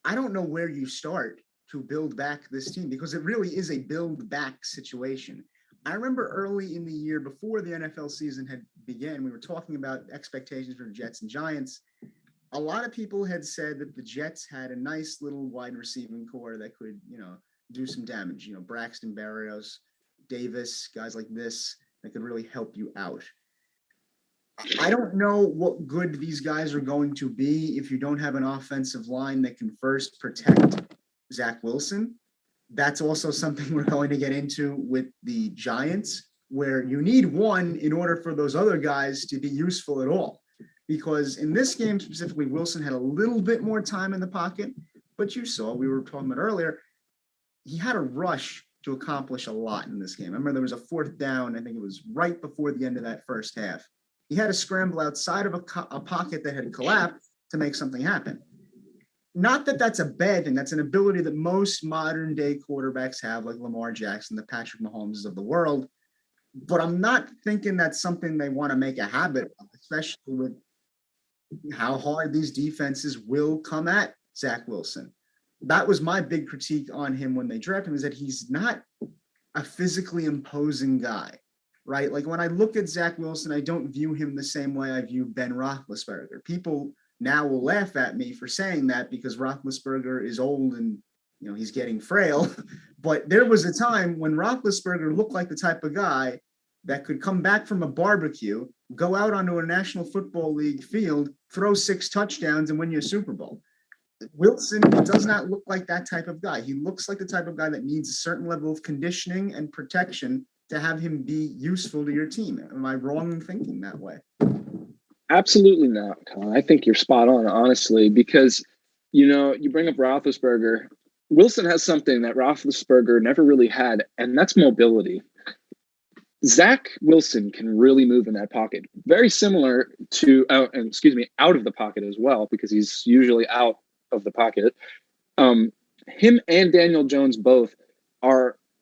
I don't know where you start to build back this team because it really is a build back situation. I remember early in the year before the NFL season had begun, we were talking about expectations for the Jets and Giants. A lot of people had said that the Jets had a nice little wide receiving core that could, do some damage. Braxton Berrios, Davis, guys like this that could really help you out. I don't know what good these guys are going to be if you don't have an offensive line that can first protect Zach Wilson. That's also something we're going to get into with the Giants, where you need one in order for those other guys to be useful at all. Because in this game specifically, Wilson had a little bit more time in the pocket, but you saw, we were talking about earlier, he had a rush to accomplish a lot in this game. I remember there was a 4th down, I think it was right before the end of that first half. He had to scramble outside of a pocket that had collapsed to make something happen. Not that that's a bad thing. That's an ability that most modern day quarterbacks have, like Lamar Jackson, the Patrick Mahomes of the world. But I'm not thinking that's something they want to make a habit of, especially with how hard these defenses will come at Zach Wilson. That was my big critique on him when they drafted him, is that he's not a physically imposing guy, right? Like when I look at Zach Wilson, I don't view him the same way I view Ben Roethlisberger. People now will laugh at me for saying that because Roethlisberger is old and he's getting frail. But there was a time when Roethlisberger looked like the type of guy that could come back from a barbecue, go out onto a National Football League field, throw 6 touchdowns, and win you a Super Bowl. Wilson does not look like that type of guy. He looks like the type of guy that needs a certain level of conditioning and protection to have him be useful to your team. Am I wrong in thinking that way? Absolutely not, Colin. I think you're spot on, honestly, because, you bring up Roethlisberger. Wilson has something that Roethlisberger never really had, and that's mobility. Zach Wilson can really move in that pocket. Very similar to, out of the pocket as well, because he's usually out of the pocket. Him and Daniel Jones both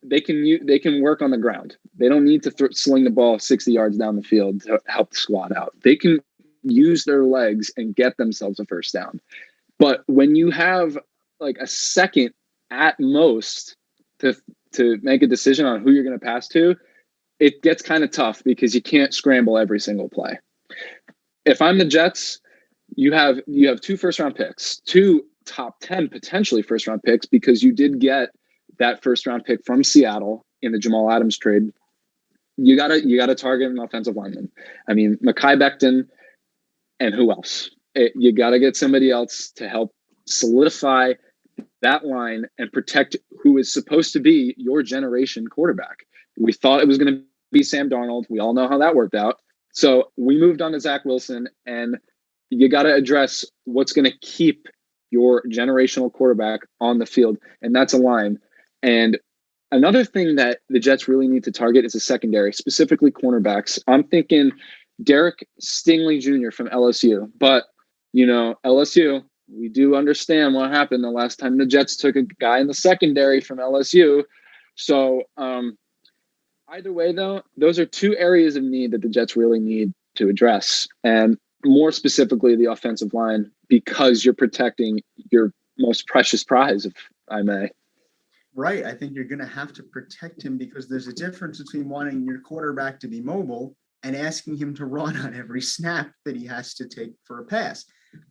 they can work on the ground. They don't need to sling the ball 60 yards down the field to help the squad out. They can use their legs and get themselves a first down. But when you have like a second at most to make a decision on who you're going to pass to, it gets kind of tough because you can't scramble every single play. if I'm the Jets, you have 2 first-round picks, 2 top 10 potentially first-round picks, because you did get that first-round pick from Seattle in the Jamal Adams trade. You gotta target an offensive lineman. I mean, Mekhi Becton, and who else? You gotta get somebody else to help solidify that line and protect who is supposed to be your generation quarterback. We thought it was going to be Sam Darnold. We all know how that worked out. So we moved on to Zach Wilson, and you got to address what's going to keep your generational quarterback on the field, and that's a line. And another thing that the Jets really need to target is a secondary, specifically cornerbacks. I'm thinking Derek Stingley Jr. from LSU, but LSU, we do understand what happened the last time the Jets took a guy in the secondary from LSU. So either way, though, those are 2 areas of need that the Jets really need to address, and more specifically the offensive line, because you're protecting your most precious prize, if I may. Right. I think you're going to have to protect him, because there's a difference between wanting your quarterback to be mobile and asking him to run on every snap that he has to take for a pass.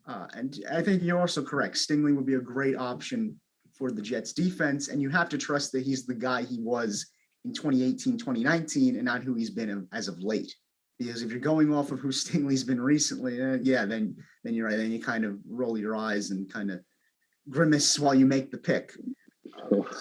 And I think you're also correct. Stingley would be a great option for the Jets defense, and you have to trust that he's the guy he was in 2018, 2019, and not who he's been as of late. Because if you're going off of who Stingley's been recently, then you're right. Then you kind of roll your eyes and kind of grimace while you make the pick.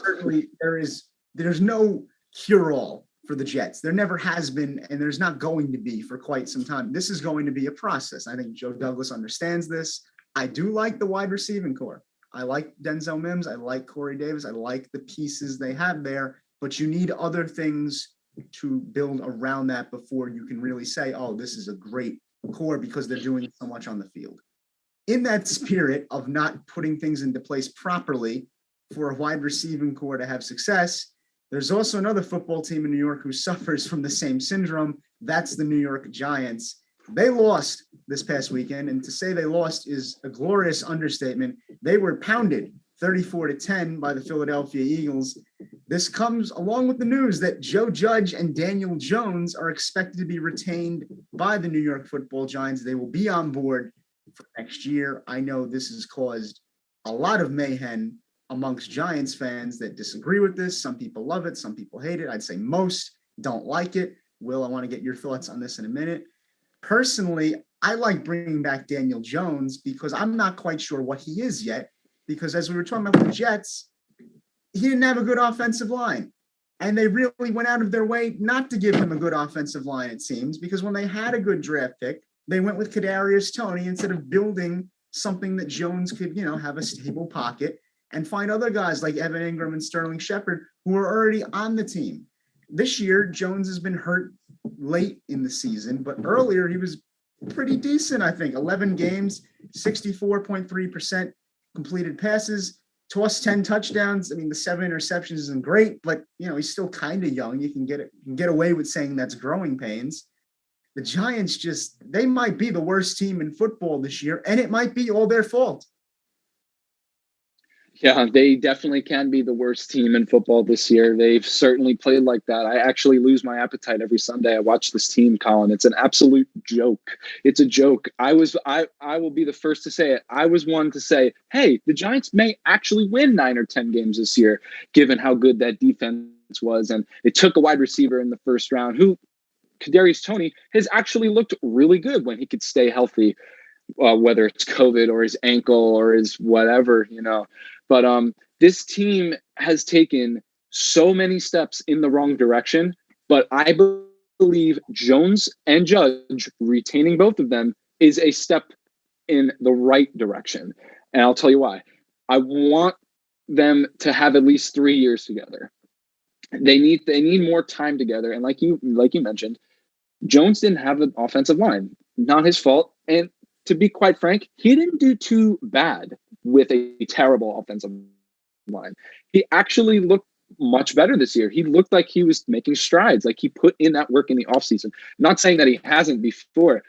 Certainly, there's no cure-all for the Jets. There never has been, and there's not going to be for quite some time. This is going to be a process. I think Joe Douglas understands this. I do like the wide receiving core. I like Denzel Mims. I like Corey Davis. I like the pieces they have there, but you need other things to build around that before you can really say, oh, this is a great core, because they're doing so much on the field. In that spirit of not putting things into place properly for a wide receiving core to have success, there's also another football team in New York who suffers from the same syndrome. That's the New York Giants. They lost this past weekend, and to say they lost is a glorious understatement. They were pounded 34-10 by the Philadelphia Eagles. This comes along with the news that Joe Judge and Daniel Jones are expected to be retained by the New York Football Giants. They will be on board for next year. I know this has caused a lot of mayhem amongst Giants fans that disagree with this. Some people love it. Some people hate it. I'd say most don't like it. Will, I want to get your thoughts on this in a minute. Personally, I like bringing back Daniel Jones because I'm not quite sure what he is yet, because as we were talking about with the Jets, he didn't have a good offensive line. And they really went out of their way not to give him a good offensive line, it seems, because when they had a good draft pick, they went with Kadarius Toney instead of building something that Jones could, have a stable pocket and find other guys like Evan Ingram and Sterling Shepard who are already on the team. This year, Jones has been hurt late in the season, but earlier he was pretty decent, I think. 11 games, 64.3% completed passes, tossed 10 touchdowns. I mean, the 7 interceptions isn't great, but, he's still kind of young. You can get away with saying that's growing pains. The Giants they might be the worst team in football this year, and it might be all their fault. Yeah, they definitely can be the worst team in football this year. They've certainly played like that. I actually lose my appetite every Sunday I watch this team, Colin. It's an absolute joke. It's a joke. I will be the first to say it. I was one to say, hey, the Giants may actually win 9 or 10 games this year, given how good that defense was. And they took a wide receiver in the first round who, Kadarius Toney, has actually looked really good when he could stay healthy, whether it's COVID or his ankle or his whatever, But this team has taken so many steps in the wrong direction. But I believe Jones and Judge, retaining both of them, is a step in the right direction. And I'll tell you why. I want them to have at least 3 years together. They need more time together. And like you mentioned, Jones didn't have an offensive line. Not his fault. And to be quite frank, he didn't do too bad with a terrible offensive line. He actually looked much better this year. He looked like he was making strides, like he put in that work in the offseason. Not saying that he hasn't before,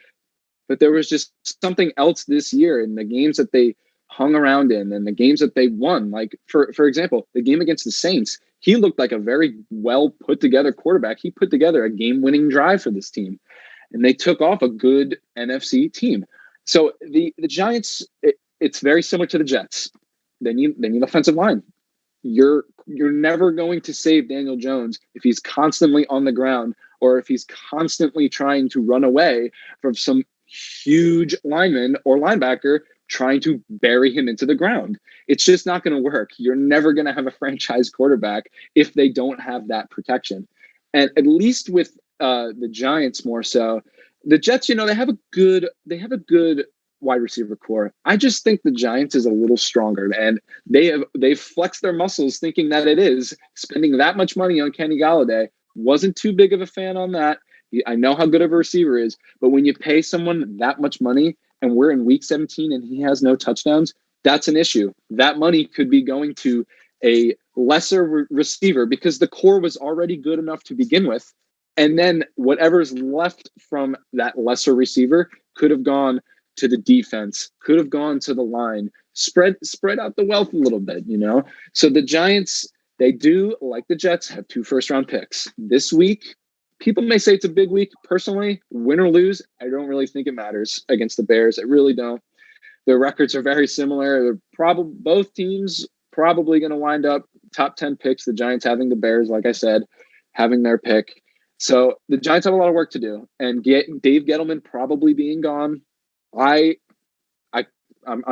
but there was just something else this year in the games that they hung around in and the games that they won. Like, for example, the game against the Saints, he looked like a very well put together quarterback. He put together a game-winning drive for this team. and they took off a good NFC team. So the Giants, it's very similar to the Jets. They need offensive line. You're never going to save Daniel Jones if he's constantly on the ground or if he's constantly trying to run away from some huge lineman or linebacker trying to bury him into the ground. It's just not going to work. You're never going to have a franchise quarterback if they don't have that protection. And at least with the Giants more so, the Jets, they have a good wide receiver core. I just think the Giants is a little stronger, and they've flexed their muscles thinking that it is. Spending that much money on Kenny Galladay, wasn't too big of a fan on that. I know how good of a receiver is, but when you pay someone that much money and we're in week 17 and he has no touchdowns, that's an issue. That money could be going to a lesser receiver because the core was already good enough to begin with. And then whatever's left from that lesser receiver could have gone to the defense, could have gone to the line, spread out the wealth a little bit, So the Giants, they do, like the Jets, have 2 first-round picks. This week, people may say it's a big week. Personally, win or lose, I don't really think it matters against the Bears. I really don't. Their records are very similar. Both teams probably going to wind up top 10 picks. The Giants having the Bears, like I said, having their pick. So the Giants have a lot of work to do. And Dave Gettleman probably being gone, I'm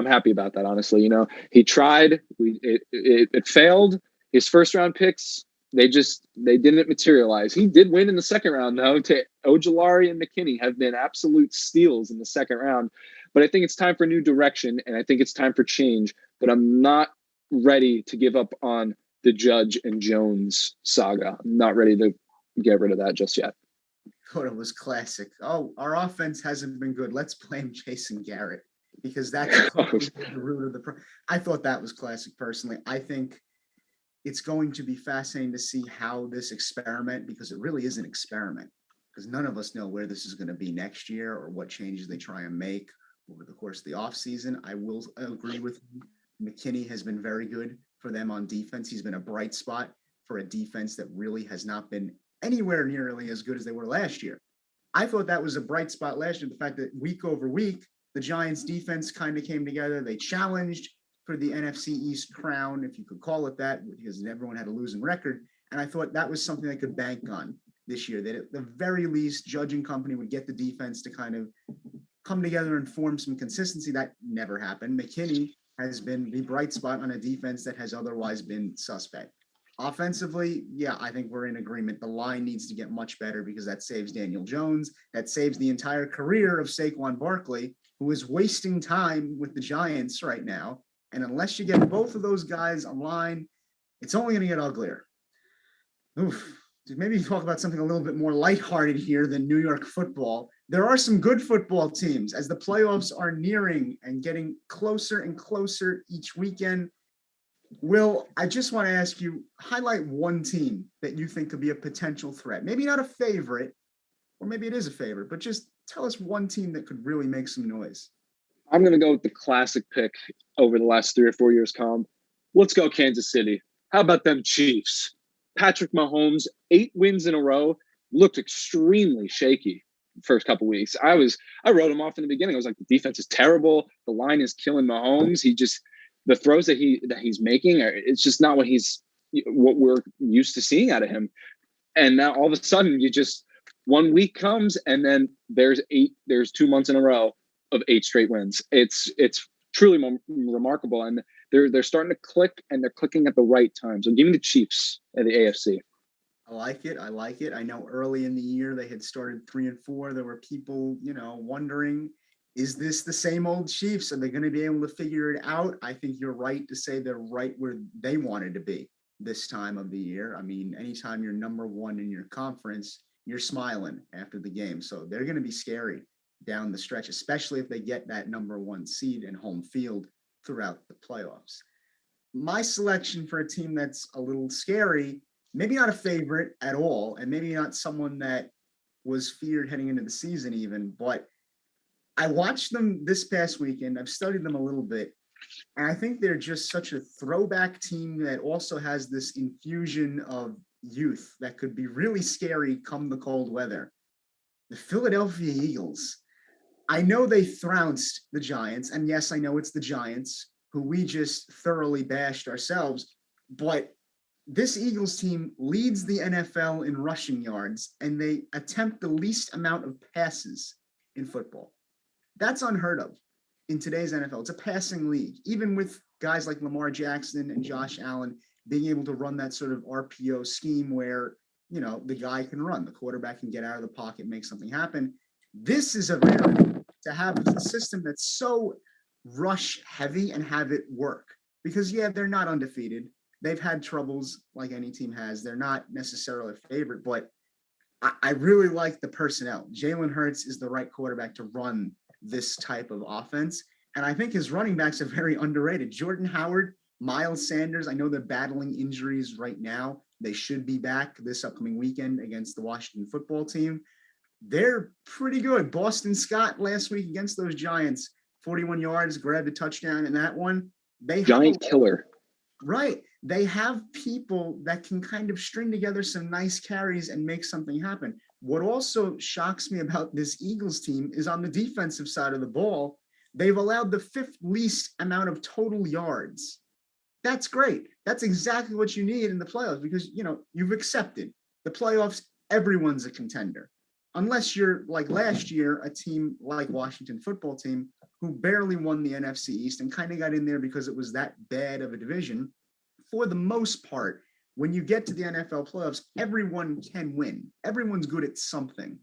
happy about that, honestly. He tried. It failed. His first-round picks, they didn't materialize. He did win in the second round, though. Ojulari and McKinney have been absolute steals in the second round. But I think it's time for new direction, and I think it's time for change. But I'm not ready to give up on the Judge and Jones saga. I'm not ready to get rid of that just yet. Thought it was classic. Oh, our offense hasn't been good. Let's blame Jason Garrett because that's the root of the I thought that was classic personally. I think it's going to be fascinating to see how this experiment, because it really is an experiment, because none of us know where this is going to be next year or what changes they try and make over the course of the offseason. I will agree with you. McKinney has been very good for them on defense. He's been a bright spot for a defense that really has not been anywhere nearly as good as they were last year. I thought that was a bright spot last year, the fact that week over week, the Giants defense kind of came together. They challenged for the NFC East crown, if you could call it that, because everyone had a losing record. And I thought that was something they could bank on this year, that at the very least, Judge and company would get the defense to kind of come together and form some consistency. That never happened. McKinney has been the bright spot on a defense that has otherwise been suspect. Offensively, yeah, I think we're in agreement. The line needs to get much better because that saves Daniel Jones. That saves the entire career of Saquon Barkley, who is wasting time with the Giants right now. And unless you get both of those guys online, it's only going to get uglier. Oof. Maybe talk about something a little bit more lighthearted here than New York football. There are some good football teams as the playoffs are nearing and getting closer and closer each weekend. Will, I just want to ask you, highlight one team that you think could be a potential threat. Maybe not a favorite, or maybe it is a favorite, but just tell us one team that could really make some noise. I'm going to go with the classic pick over the last 3 or 4 years, Colin. Let's go Kansas City. How about them Chiefs? Patrick Mahomes, 8 wins in a row, looked extremely shaky the first couple weeks. I wrote him off in the beginning. I was like, the defense is terrible. The line is killing Mahomes. The throws that he's making, it's just not what we're used to seeing out of him. And now all of a sudden, 1 week comes, and then there's 2 months in a row of 8 straight wins. It's truly remarkable, and they're starting to click, and they're clicking at the right time. So give me the Chiefs at the AFC. I like it. I know early in the year they had started 3-4. There were people, wondering, is this the same old Chiefs? Are they going to be able to figure it out? I think you're right to say they're right where they wanted to be this time of the year. I mean, anytime you're number one in your conference, you're smiling after the game. So they're going to be scary down the stretch, especially if they get that number one seed and home field throughout the playoffs. My selection for a team that's a little scary, maybe not a favorite at all, and maybe not someone that was feared heading into the season even, but I watched them this past weekend. I've studied them a little bit, and I think they're just such a throwback team that also has this infusion of youth that could be really scary come the cold weather. the Philadelphia Eagles. I know they trounced the Giants, and yes, I know it's the Giants who we just thoroughly bashed ourselves, but this Eagles team leads the NFL in rushing yards, and they attempt the least amount of passes in football. That's unheard of in today's NFL. It's a passing league, even with guys like Lamar Jackson and Josh Allen being able to run that sort of RPO scheme where, the guy can run, the quarterback can get out of the pocket, make something happen. This is a rarity to have a system that's so rush heavy and have it work. Because, yeah, they're not undefeated. They've had troubles like any team has. They're not necessarily a favorite, but I really like the personnel. Jalen Hurts is the right quarterback to run this type of offense. And I think his running backs are very underrated. Jordan Howard, Miles Sanders, I know they're battling injuries right now. They should be back this upcoming weekend against the Washington football team. They're pretty good. Boston Scott last week against those Giants, 41 yards, grabbed a touchdown in that one. Giant killer. Right. They have people that can kind of string together some nice carries and make something happen. What also shocks me about this Eagles team is on the defensive side of the ball, they've allowed the fifth least amount of total yards. That's great. That's exactly what you need in the playoffs because, you've accepted the playoffs. Everyone's a contender. Unless you're like last year, a team like Washington football team who barely won the NFC East and kind of got in there because it was that bad of a division. For the most part, when you get to the NFL playoffs, everyone can win. Everyone's good at something.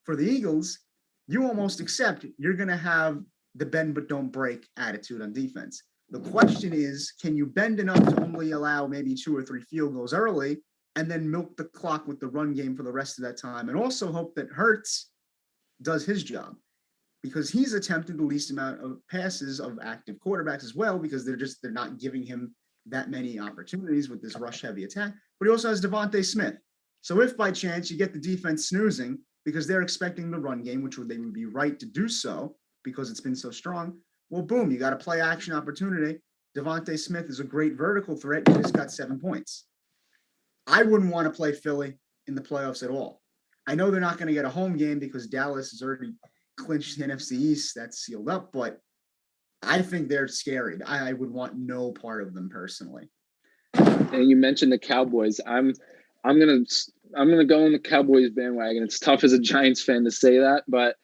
For the Eagles, you almost accept you're going to have the bend but don't break attitude on defense. The question is, can you bend enough to only allow maybe 2 or 3 field goals early and then milk the clock with the run game for the rest of that time, and also hope that Hurts does his job because he's attempted the least amount of passes of active quarterbacks as well because they're not giving him that many opportunities with this rush heavy attack. But he also has Devontae Smith. So if by chance you get the defense snoozing because they're expecting the run game, which they would be right to do so because it's been so strong, well, boom, you got a play action opportunity. Devontae Smith is a great vertical threat. He just got 7 points. I wouldn't want to play Philly in the playoffs at all. I know they're not going to get a home game because Dallas has already clinched the NFC East. That's sealed up, but I think they're scary. I would want no part of them personally. And you mentioned the Cowboys. I'm gonna go on the Cowboys bandwagon. It's tough as a Giants fan to say that, but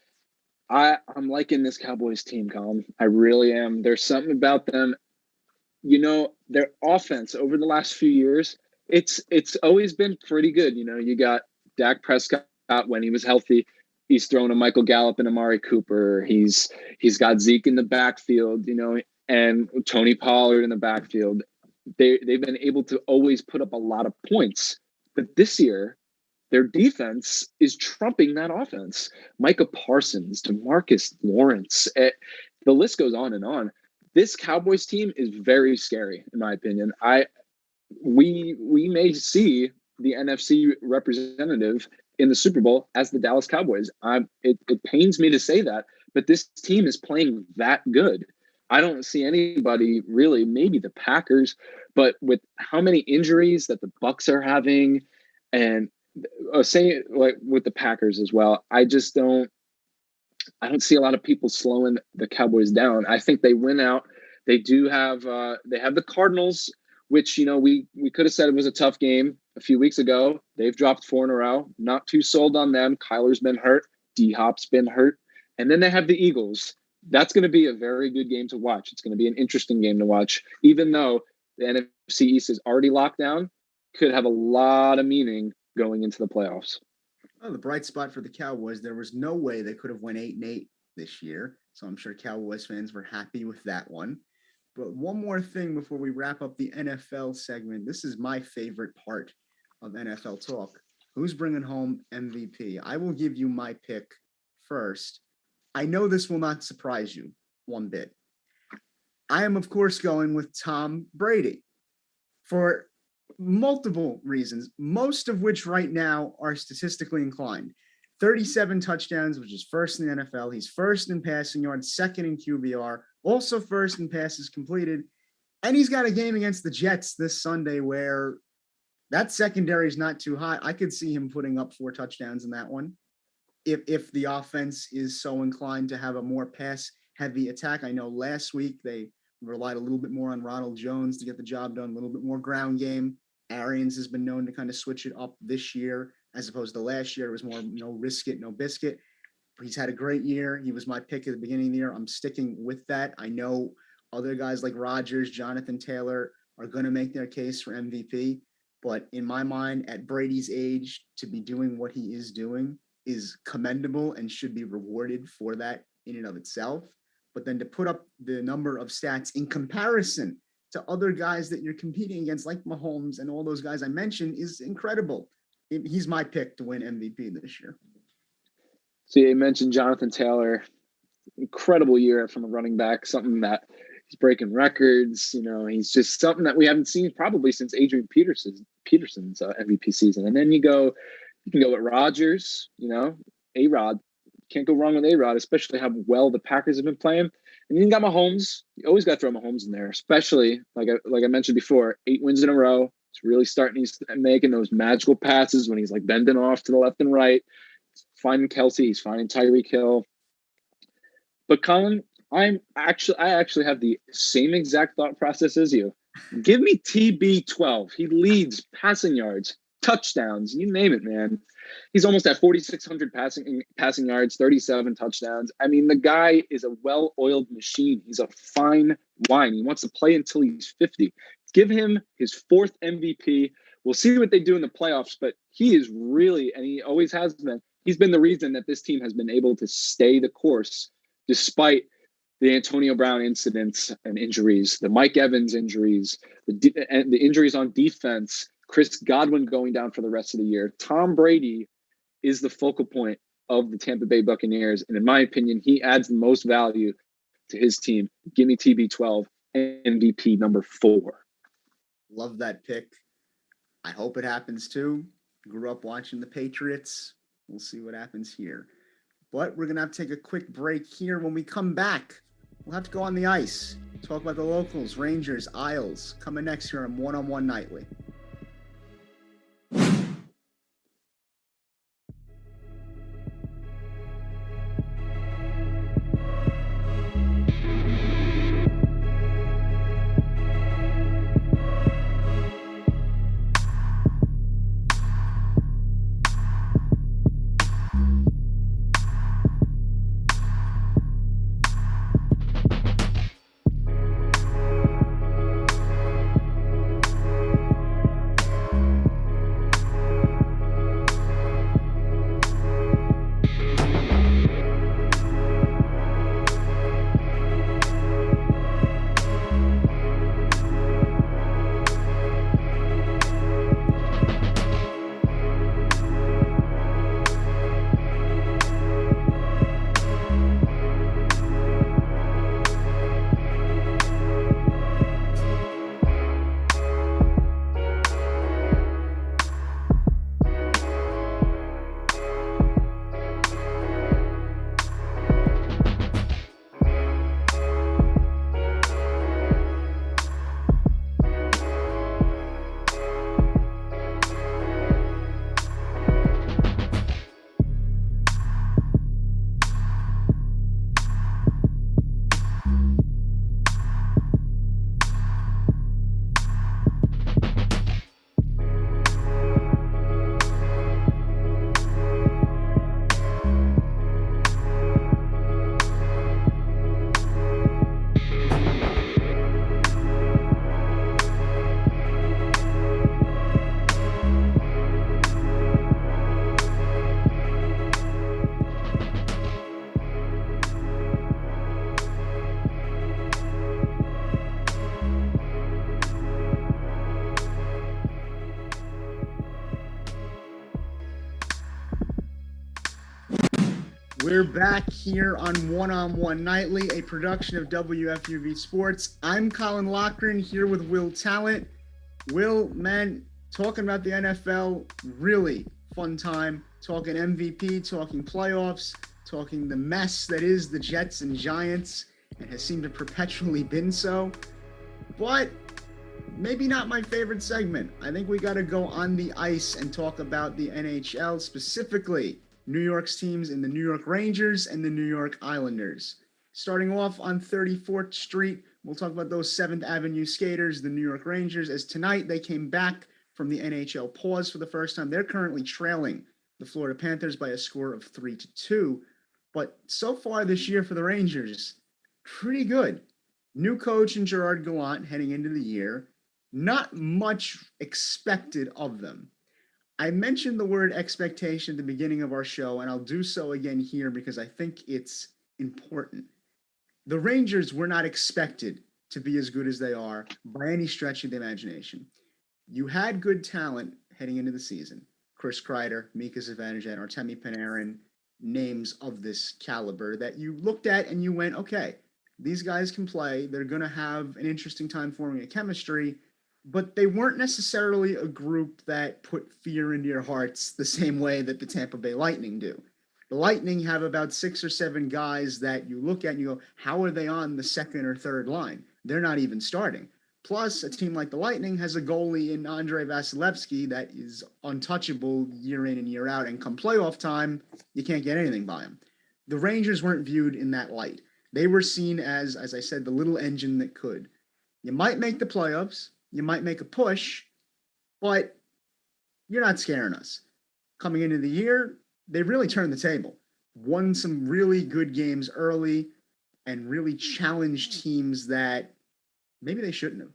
I'm liking this Cowboys team, Colin. I really am. There's something about them. Their offense over the last few years, it's always been pretty good. You got Dak Prescott when he was healthy. He's throwing a Michael Gallup and Amari Cooper. He's got Zeke in the backfield, and Tony Pollard in the backfield. They've been able to always put up a lot of points. But this year, their defense is trumping that offense. Micah Parsons, DeMarcus Lawrence, the list goes on and on. This Cowboys team is very scary, in my opinion. We may see the NFC representative in the Super Bowl as the Dallas Cowboys. It pains me to say that, but this team is playing that good. I don't see anybody really, maybe the Packers, but with how many injuries that the Bucs are having, and saying like with the Packers as well, I don't see a lot of people slowing the Cowboys down. I think they win out. They do have they have the Cardinals, which we could have said it was a tough game a few weeks ago. They've dropped 4 in a row. Not too sold on them. Kyler's been hurt. D-Hop's been hurt. And then they have the Eagles. That's going to be a very good game to watch. It's going to be an interesting game to watch, even though the NFC East is already locked down. Could have a lot of meaning going into the playoffs. Oh, the bright spot for the Cowboys, there was no way they could have went 8-8 this year. So I'm sure Cowboys fans were happy with that one. But one more thing before we wrap up the NFL segment. This is my favorite part of NFL talk. Who's bringing home MVP? I will give you my pick first. I know this will not surprise you one bit. I am, of course, going with Tom Brady for multiple reasons, most of which right now are statistically inclined. 37 touchdowns, which is first in the NFL. He's first in passing yards, second in QBR, also first in passes completed. And he's got a game against the Jets this Sunday where that secondary is not too hot. I could see him putting up 4 touchdowns in that one. if the offense is so inclined to have a more pass heavy attack. I know last week they relied a little bit more on Ronald Jones to get the job done, a little bit more ground game. Arians has been known to kind of switch it up this year as opposed to last year. It was more no risk it, no biscuit. He's had a great year. He was my pick at the beginning of the year. I'm sticking with that. I know other guys like Rodgers, Jonathan Taylor are going to make their case for MVP. But in my mind, at Brady's age, to be doing what he is doing is commendable and should be rewarded for that in and of itself. But then to put up the number of stats in comparison to other guys that you're competing against, like Mahomes and all those guys I mentioned, is incredible. He's my pick to win MVP this year. So you mentioned Jonathan Taylor, incredible year from a running back, something that he's breaking records. You know, he's just something that we haven't seen probably since Adrian Peterson's MVP season. And then you can go with Rodgers, you know, A-Rod. Can't go wrong with A-Rod, especially how well the Packers have been playing. And you got Mahomes. You always got to throw Mahomes in there, especially like I mentioned before, 8 wins in a row. It's really starting. He's making those magical passes when he's like bending off to the left and right. He's finding Kelsey. He's finding Tyreek Hill. But Colin, I actually have the same exact thought process as you. Give me TB12. He leads passing yards, touchdowns, you name it, man. He's almost at 4,600 passing yards, 37 touchdowns. I mean, the guy is a well-oiled machine. He's a fine wine. He wants to play until he's 50. Give him his 4th MVP. We'll see what they do in the playoffs, but he is really, and he always has been, he's been the reason that this team has been able to stay the course despite the Antonio Brown incidents and injuries, the Mike Evans injuries, the injuries on defense, Chris Godwin going down for the rest of the year. Tom Brady is the focal point of the Tampa Bay Buccaneers. And in my opinion, he adds the most value to his team. Give me TB12, MVP number 4. Love that pick. I hope it happens too. Grew up watching the Patriots. We'll see what happens here. But we're going to have to take a quick break here. When we come back, we'll have to go on the ice. Talk about the locals, Rangers, Isles. Coming next here on One on One Nightly. We're back here on One Nightly, a production of WFUV Sports. I'm Colin Lochran here with Will Talent. Will, man, talking about the NFL, really fun time. Talking MVP, talking playoffs, talking the mess that is the Jets and Giants, and has seemed to perpetually been so. But maybe not my favorite segment. I think we got to go on the ice and talk about the NHL, specifically New York's teams in the New York Rangers and the New York Islanders. Starting off on 34th Street, we'll talk about those 7th Avenue skaters, the New York Rangers, as tonight they came back from the NHL pause for the first time. They're currently trailing the Florida Panthers by a score of 3-2. But so far this year for the Rangers, pretty good. New coach in Gerard Gallant heading into the year. Not much expected of them. I mentioned the word expectation at the beginning of our show, and I'll do so again here because I think it's important. The Rangers were not expected to be as good as they are by any stretch of the imagination. You had good talent heading into the season. Chris Kreider, Mika Zibanejad, Artemi Panarin, names of this caliber that you looked at and you went, okay, these guys can play. They're going to have an interesting time forming a chemistry, but they weren't necessarily a group that put fear into your hearts the same way that the Tampa Bay Lightning do. The Lightning have about 6 or 7 guys that you look at and you go, how are they on the second or third line? They're not even starting. Plus, a team like the Lightning has a goalie in Andrei Vasilevsky that is untouchable year in and year out, and come playoff time, you can't get anything by him. The Rangers weren't viewed in that light. They were seen as I said, the little engine that could. You might make the playoffs, you might make a push, but you're not scaring us. Coming into the year, they really turned the table, won some really good games early, and really challenged teams that maybe they shouldn't have.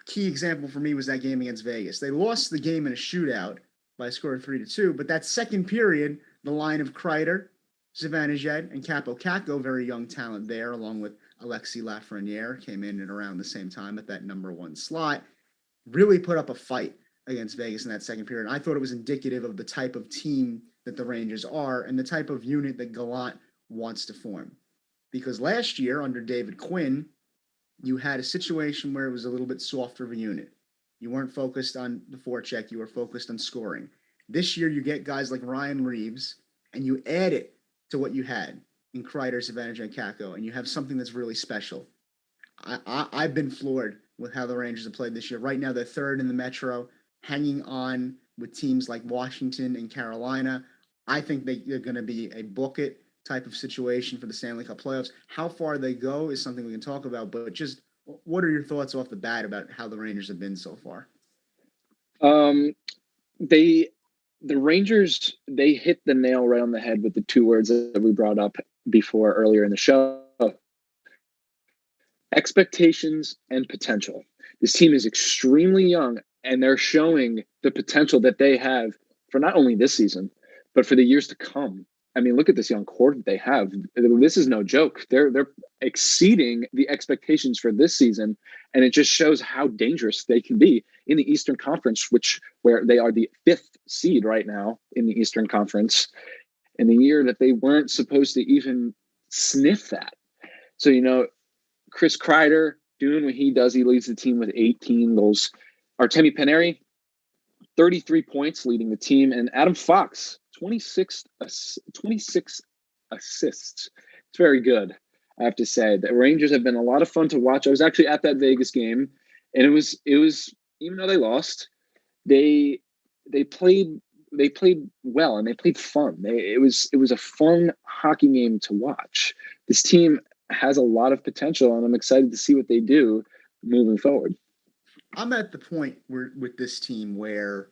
Key example for me was that game against Vegas. They lost the game in a shootout by a score of 3-2, but that second period, the line of Kreider, Zibanejad, and Capo Caco, very young talent there, along with Alexis Lafreniere, came in at around the same time at that number 1 slot, really put up a fight against Vegas in that second period. I thought it was indicative of the type of team that the Rangers are and the type of unit that Gallant wants to form. Because last year, under David Quinn, you had a situation where it was a little bit softer of a unit. You weren't focused on the forecheck, you were focused on scoring. This year, you get guys like Ryan Reeves, and you add it to what you had in Kreider, Zibanejad, and Kako, and you have something that's really special. I've been floored with how the Rangers have played this year. Right now, they're third in the Metro, hanging on with teams like Washington and Carolina. I think they're going to be a book it type of situation for the Stanley Cup playoffs. How far they go is something we can talk about, but just what are your thoughts off the bat about how the Rangers have been so far? The Rangers, they hit the nail right on the head with the 2 words that we brought up before earlier in the show. Expectations and potential. This team is extremely young, and they're showing the potential that they have for not only this season, but for the years to come. I mean, look at this young core that they have. This is no joke. They're exceeding the expectations for this season, and it just shows how dangerous they can be in the Eastern Conference, where they are the 5th seed right now in the Eastern Conference, in the year that they weren't supposed to even sniff that. So, Chris Kreider doing what he does. He leads the team with 18 goals. Artemi Panarin, 33 points, leading the team. And Adam Fox, 26 assists. It's very good, I have to say. The Rangers have been a lot of fun to watch. I was actually at that Vegas game, and it was even though they lost, they played well and they played fun. It was a fun hockey game to watch. This team has a lot of potential, and I'm excited to see what they do moving forward. I'm at the point with this team where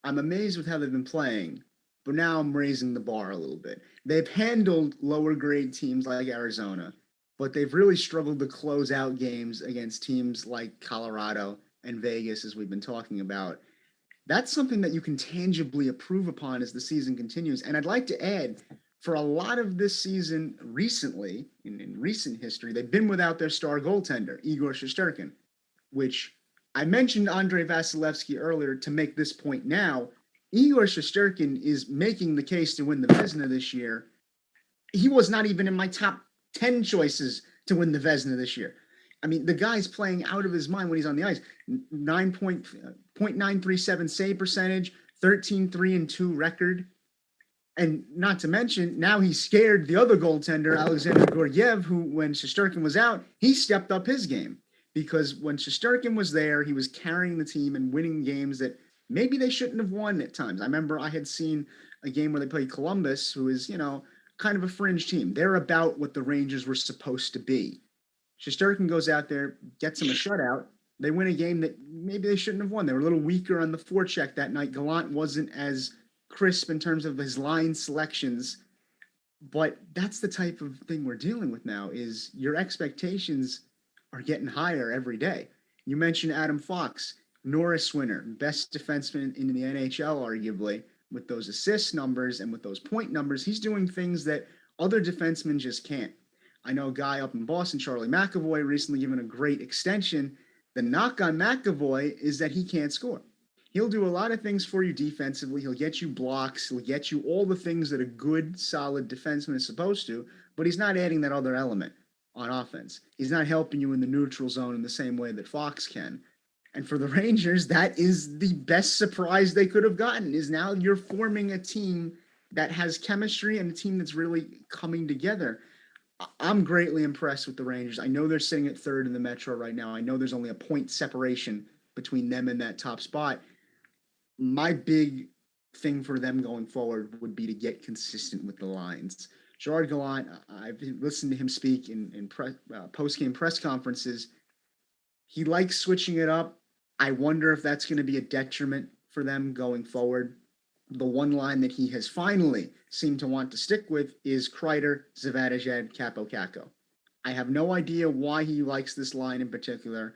I'm amazed with how they've been playing, but now I'm raising the bar a little bit. They've handled lower grade teams like Arizona, but they've really struggled to close out games against teams like Colorado and Vegas, as we've been talking about. That's something that you can tangibly improve upon as the season continues. And I'd like to add, for a lot of this season recently, in recent history, they've been without their star goaltender, Igor Shesterkin, which I mentioned Andrei Vasilevsky earlier to make this point now. Igor Shesterkin is making the case to win the Vezina this year. He was not even in my top 10 choices to win the Vezina this year. I mean, the guy's playing out of his mind when he's on the ice. 9.937 save percentage, 13-3-2 record. And not to mention, now he scared the other goaltender, Alexander Gorgiev, who, when Shesterkin was out, he stepped up his game. Because when Shesterkin was there, he was carrying the team and winning games that maybe they shouldn't have won at times. I remember I had seen a game where they played Columbus, who is, kind of a fringe team. They're about what the Rangers were supposed to be. Shesterkin goes out there, gets them a shutout. They win a game that maybe they shouldn't have won. They were a little weaker on the forecheck that night. Gallant wasn't as crisp in terms of his line selections. But that's the type of thing we're dealing with now is your expectations are getting higher every day. You mentioned Adam Fox, Norris winner, best defenseman in the NHL, arguably, with those assist numbers and with those point numbers. He's doing things that other defensemen just can't. I know a guy up in Boston, Charlie McAvoy, recently given a great extension. The knock on McAvoy is that he can't score. He'll do a lot of things for you defensively. He'll get you blocks. He'll get you all the things that a good, solid defenseman is supposed to, but he's not adding that other element on offense. He's not helping you in the neutral zone in the same way that Fox can. And for the Rangers, that is the best surprise they could have gotten, is now you're forming a team that has chemistry and a team that's really coming together. I'm greatly impressed with the Rangers. I know they're sitting at third in the Metro right now. I know there's only a point separation between them and that top spot. My big thing for them going forward would be to get consistent with the lines. Gerard Gallant, I've listened to him speak in post-game press conferences. He likes switching it up. I wonder if that's going to be a detriment for them going forward. The one line that he has finally seemed to want to stick with is Kreider, Zivanejad, Capo Caco. I have no idea why he likes this line in particular.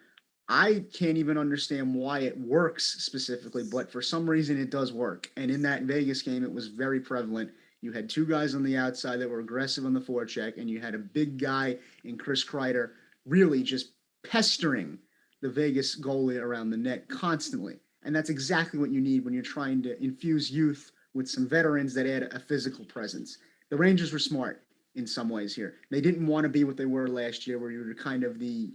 I can't even understand why it works specifically, but for some reason it does work. And in that Vegas game, it was very prevalent. You had two guys on the outside that were aggressive on the forecheck, and you had a big guy in Chris Kreider really just pestering the Vegas goalie around the net constantly. And that's exactly what you need when you're trying to infuse youth with some veterans that add a physical presence. The Rangers were smart in some ways here. They didn't want to be what they were last year, where you were kind of the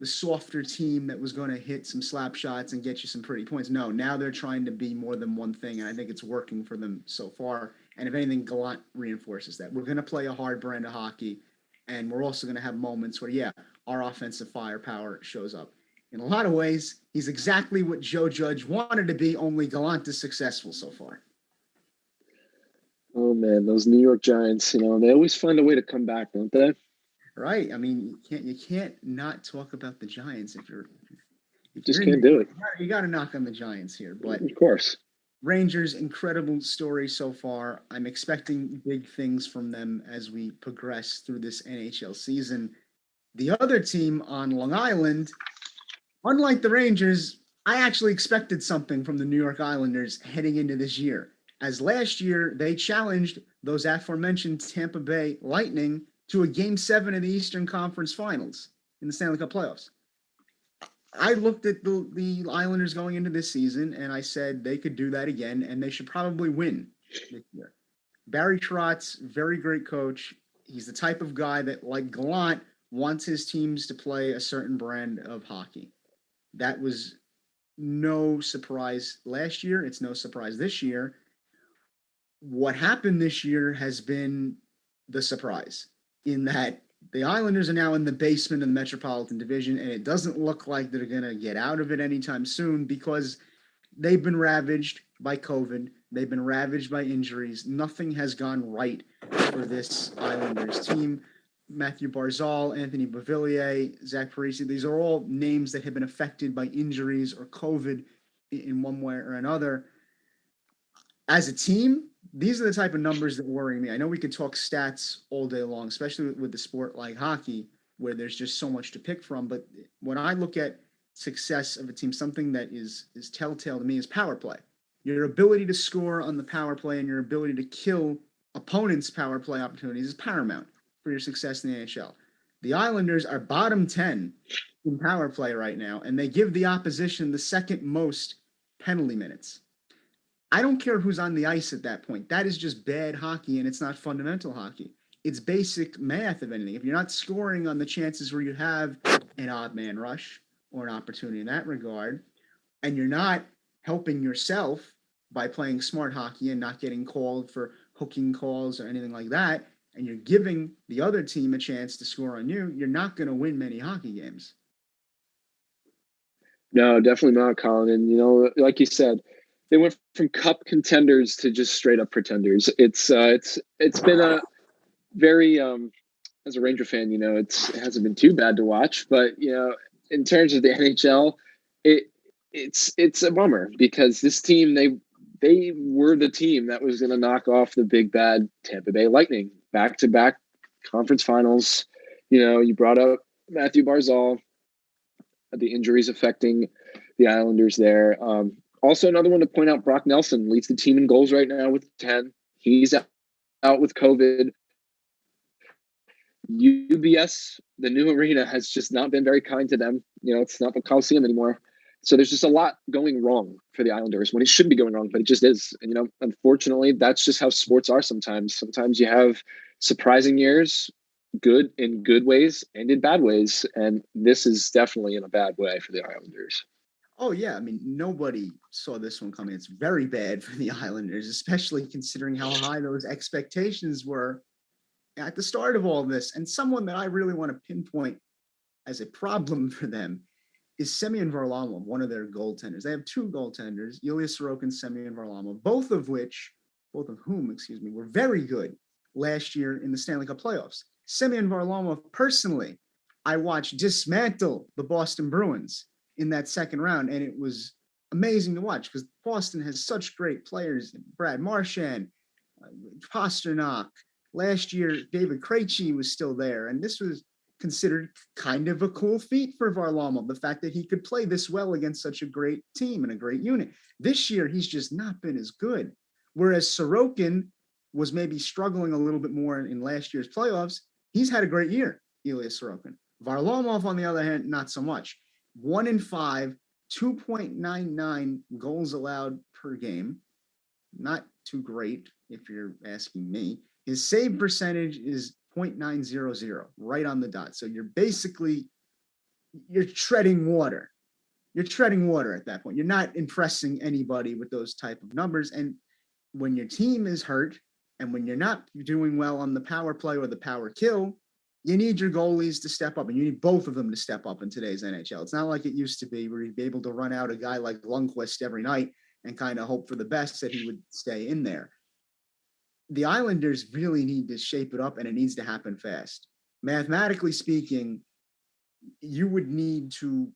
softer team that was going to hit some slap shots and get you some pretty points. No, now they're trying to be more than one thing, and I think it's working for them so far. And if anything, Gallant reinforces that. We're going to play a hard brand of hockey, and we're also going to have moments where, our offensive firepower shows up. In a lot of ways, he's exactly what Joe Judge wanted to be, only Gallant is successful so far. Oh, man, those New York Giants, they always find a way to come back, don't they? Right. I mean, you can't not talk about the Giants if just can't do it. You got to knock on the Giants here, but of course, Rangers, incredible story so far. I'm expecting big things from them as we progress through this NHL season. The other team on Long Island, unlike the Rangers, I actually expected something from the New York Islanders heading into this year. As last year, they challenged those aforementioned Tampa Bay Lightning to a Game 7 of the Eastern Conference Finals in the Stanley Cup playoffs. I looked at the Islanders going into this season, and I said they could do that again, and they should probably win this year. Barry Trotz, very great coach. He's the type of guy that, like Gallant, wants his teams to play a certain brand of hockey. That was no surprise last year. It's no surprise this year. What happened this year has been the surprise, in that the Islanders are now in the basement of the Metropolitan Division, and it doesn't look like they're going to get out of it anytime soon because they've been ravaged by COVID. They've been ravaged by injuries. Nothing has gone right for this Islanders team. Matthew Barzal, Anthony Beauvillier, Zach Parise, these are all names that have been affected by injuries or COVID in one way or another. As a team, these are the type of numbers that worry me. I know we could talk stats all day long, especially with the sport like hockey, where there's just so much to pick from. But when I look at success of a team, something that is telltale to me is power play. Your ability to score on the power play and your ability to kill opponents' power play opportunities is paramount for your success in the NHL. The Islanders are bottom 10 in power play right now, and they give the opposition the second most penalty minutes. I don't care who's on the ice at that point. That is just bad hockey, and it's not fundamental hockey. It's basic math of anything. If you're not scoring on the chances where you have an odd man rush or an opportunity in that regard, and you're not helping yourself by playing smart hockey and not getting called for hooking calls or anything like that, and you're giving the other team a chance to score on you, you're not going to win many hockey games. No, definitely not, Colin. And, like you said, They went from cup contenders to just straight up pretenders. It's been a very as a Ranger fan, it hasn't been too bad to watch, but in terms of the NHL, it it's a bummer because this team they were the team that was going to knock off the big bad Tampa Bay Lightning back to back conference finals. You brought up Matthew Barzal, the injuries affecting the Islanders there. Also, another one to point out: Brock Nelson leads the team in goals right now with 10. He's out with COVID. UBS, the new arena, has just not been very kind to them. It's not the Coliseum anymore. So there's just a lot going wrong for the Islanders when it shouldn't be going wrong, but it just is. And, unfortunately, that's just how sports are sometimes. Sometimes you have surprising years, good in good ways and in bad ways. And this is definitely in a bad way for the Islanders. Oh, yeah. I mean, nobody saw this one coming. It's very bad for the Islanders, especially considering how high those expectations were at the start of all this. And someone that I really want to pinpoint as a problem for them is Semyon Varlamov, one of their goaltenders. They have two goaltenders, Ilya Sorokin, Semyon Varlamov, both of whom, were very good last year in the Stanley Cup playoffs. Semyon Varlamov, personally, I watched dismantle the Boston Bruins in that second round, and it was amazing to watch because Boston has such great players. Brad Marchand, Pasternak. Last year, David Krejci was still there, and this was considered kind of a cool feat for Varlamov, the fact that he could play this well against such a great team and a great unit. This year, he's just not been as good. Whereas Sorokin was maybe struggling a little bit more in last year's playoffs, he's had a great year, Ilya Sorokin. Varlamov, on the other hand, not so much. 1 in 5, 2.99 goals allowed per game. Not too great, if you're asking me. His save percentage is 0.900, right on the dot. So you're treading water. You're treading water at that point. You're not impressing anybody with those type of numbers. And when your team is hurt and when you're not doing well on the power play or the power kill, you need your goalies to step up, and you need both of them to step up in today's NHL. It's not like it used to be where you'd be able to run out a guy like Lundqvist every night and kind of hope for the best that he would stay in there. The Islanders really need to shape it up, and it needs to happen fast. Mathematically speaking, you need to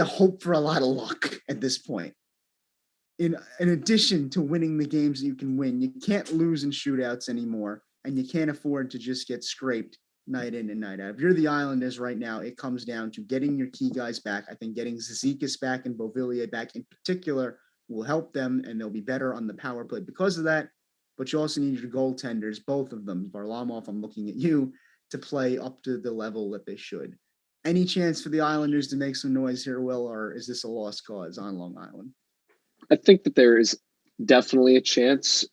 hope for a lot of luck at this point. In addition to winning the games that you can win, you can't lose in shootouts anymore, and you can't afford to just get scraped night in and night out. If you're the Islanders right now, it comes down to getting your key guys back. I think getting Zizekas back and Beauvillier back in particular will help them, and they'll be better on the power play because of that. But you also need your goaltenders, both of them. Varlamov, I'm looking at you, to play up to the level that they should. Any chance for the Islanders to make some noise here, Will, or is this a lost cause on Long Island? I think that there is definitely a chance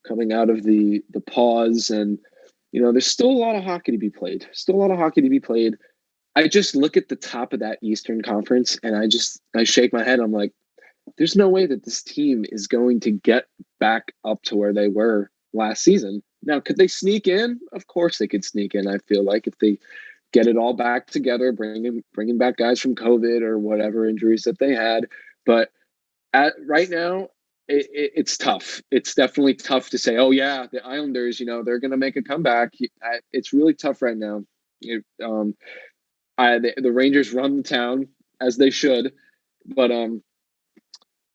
coming out of the pause, and there's still a lot of hockey to be played. I just look at the top of that Eastern Conference, and I shake my head. I'm like, there's no way that this team is going to get back up to where they were last season. Now, could they sneak in? Of course they could sneak in. I feel like if they get it all back together, bringing back guys from COVID or whatever injuries that they had. But right now, it's tough. It's definitely tough to say, oh, yeah, the Islanders, they're going to make a comeback. It's really tough right now. The Rangers run the town, as they should. But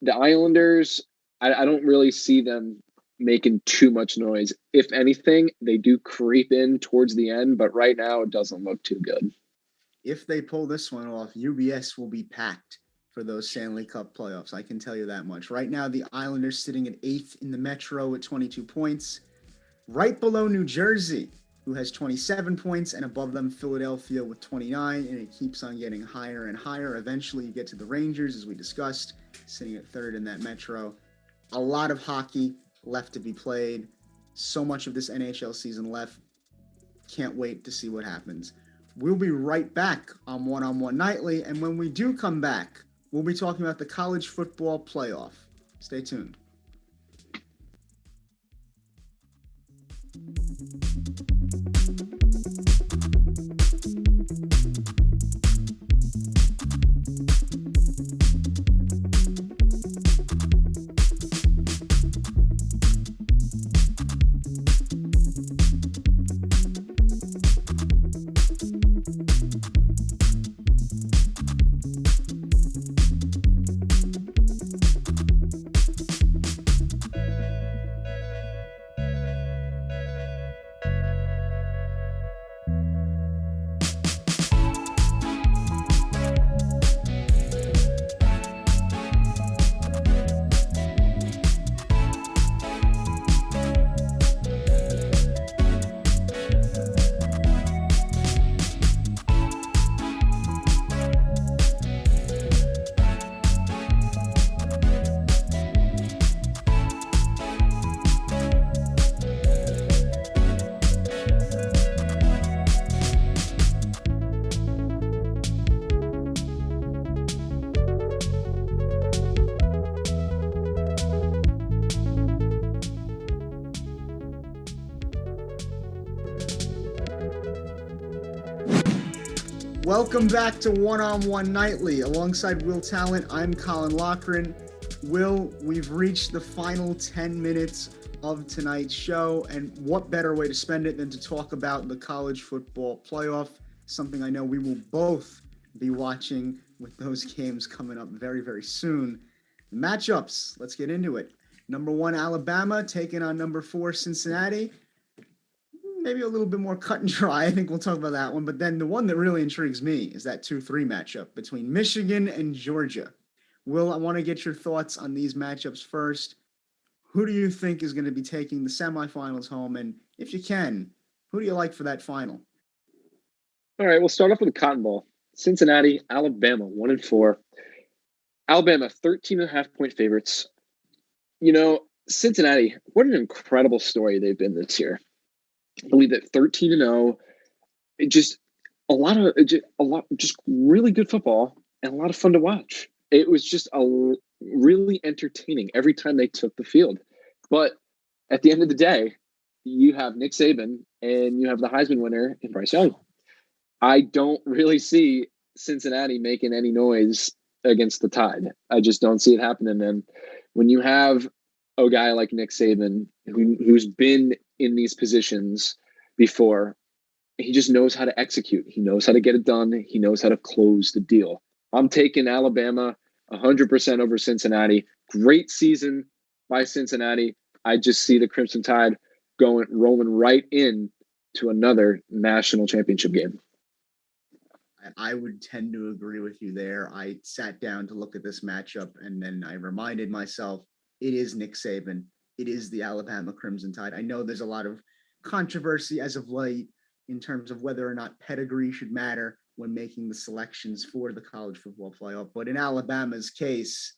the Islanders, I don't really see them making too much noise. If anything, they do creep in towards the end, but right now it doesn't look too good. If they pull this one off, UBS will be packed for those Stanley Cup playoffs. I can tell you that much. Right now, the Islanders sitting at 8th in the Metro with 22 points, right below New Jersey, who has 27 points, and above them, Philadelphia with 29, and it keeps on getting higher and higher. Eventually, you get to the Rangers, as we discussed, sitting at 3rd in that Metro. A lot of hockey left to be played. So much of this NHL season left. Can't wait to see what happens. We'll be right back on One Nightly, and when we do come back, we'll be talking about the college football playoff. Stay tuned. Welcome back to One on One Nightly. Alongside Will Talent, I'm Colin Lochran. Will, we've reached the final 10 minutes of tonight's show, and what better way to spend it than to talk about the college football playoff, something I know we will both be watching with those games coming up very, very soon. Matchups, let's get into it. Number 1, Alabama taking on number 4, Cincinnati. Maybe a little bit more cut and dry. I think we'll talk about that one. But then the one that really intrigues me is that 2-3 matchup between Michigan and Georgia. Will, I want to get your thoughts on these matchups first. Who do you think is going to be taking the semifinals home? And if you can, who do you like for that final? All right, we'll start off with the Cotton Bowl. Cincinnati, Alabama, 1-4. Alabama, 13.5-point favorites. Cincinnati, what an incredible story they've been this year. I believe that 13-0, just really good football and a lot of fun to watch. It was just really entertaining every time they took the field. But at the end of the day, you have Nick Saban and you have the Heisman winner in Bryce Young. I don't really see Cincinnati making any noise against the Tide. I just don't see it happening. And when you have a guy like Nick Saban who's been in these positions before, he just knows how to execute. He knows how to get it done. He knows how to close the deal. I'm taking Alabama 100% over Cincinnati. Great season by Cincinnati. I just see the Crimson Tide rolling right in to another national championship game. I would tend to agree with you there. I sat down to look at this matchup, and then I reminded myself, it is Nick Saban. It is the Alabama Crimson Tide. I know there's a lot of controversy as of late in terms of whether or not pedigree should matter when making the selections for the college football playoff. But in Alabama's case,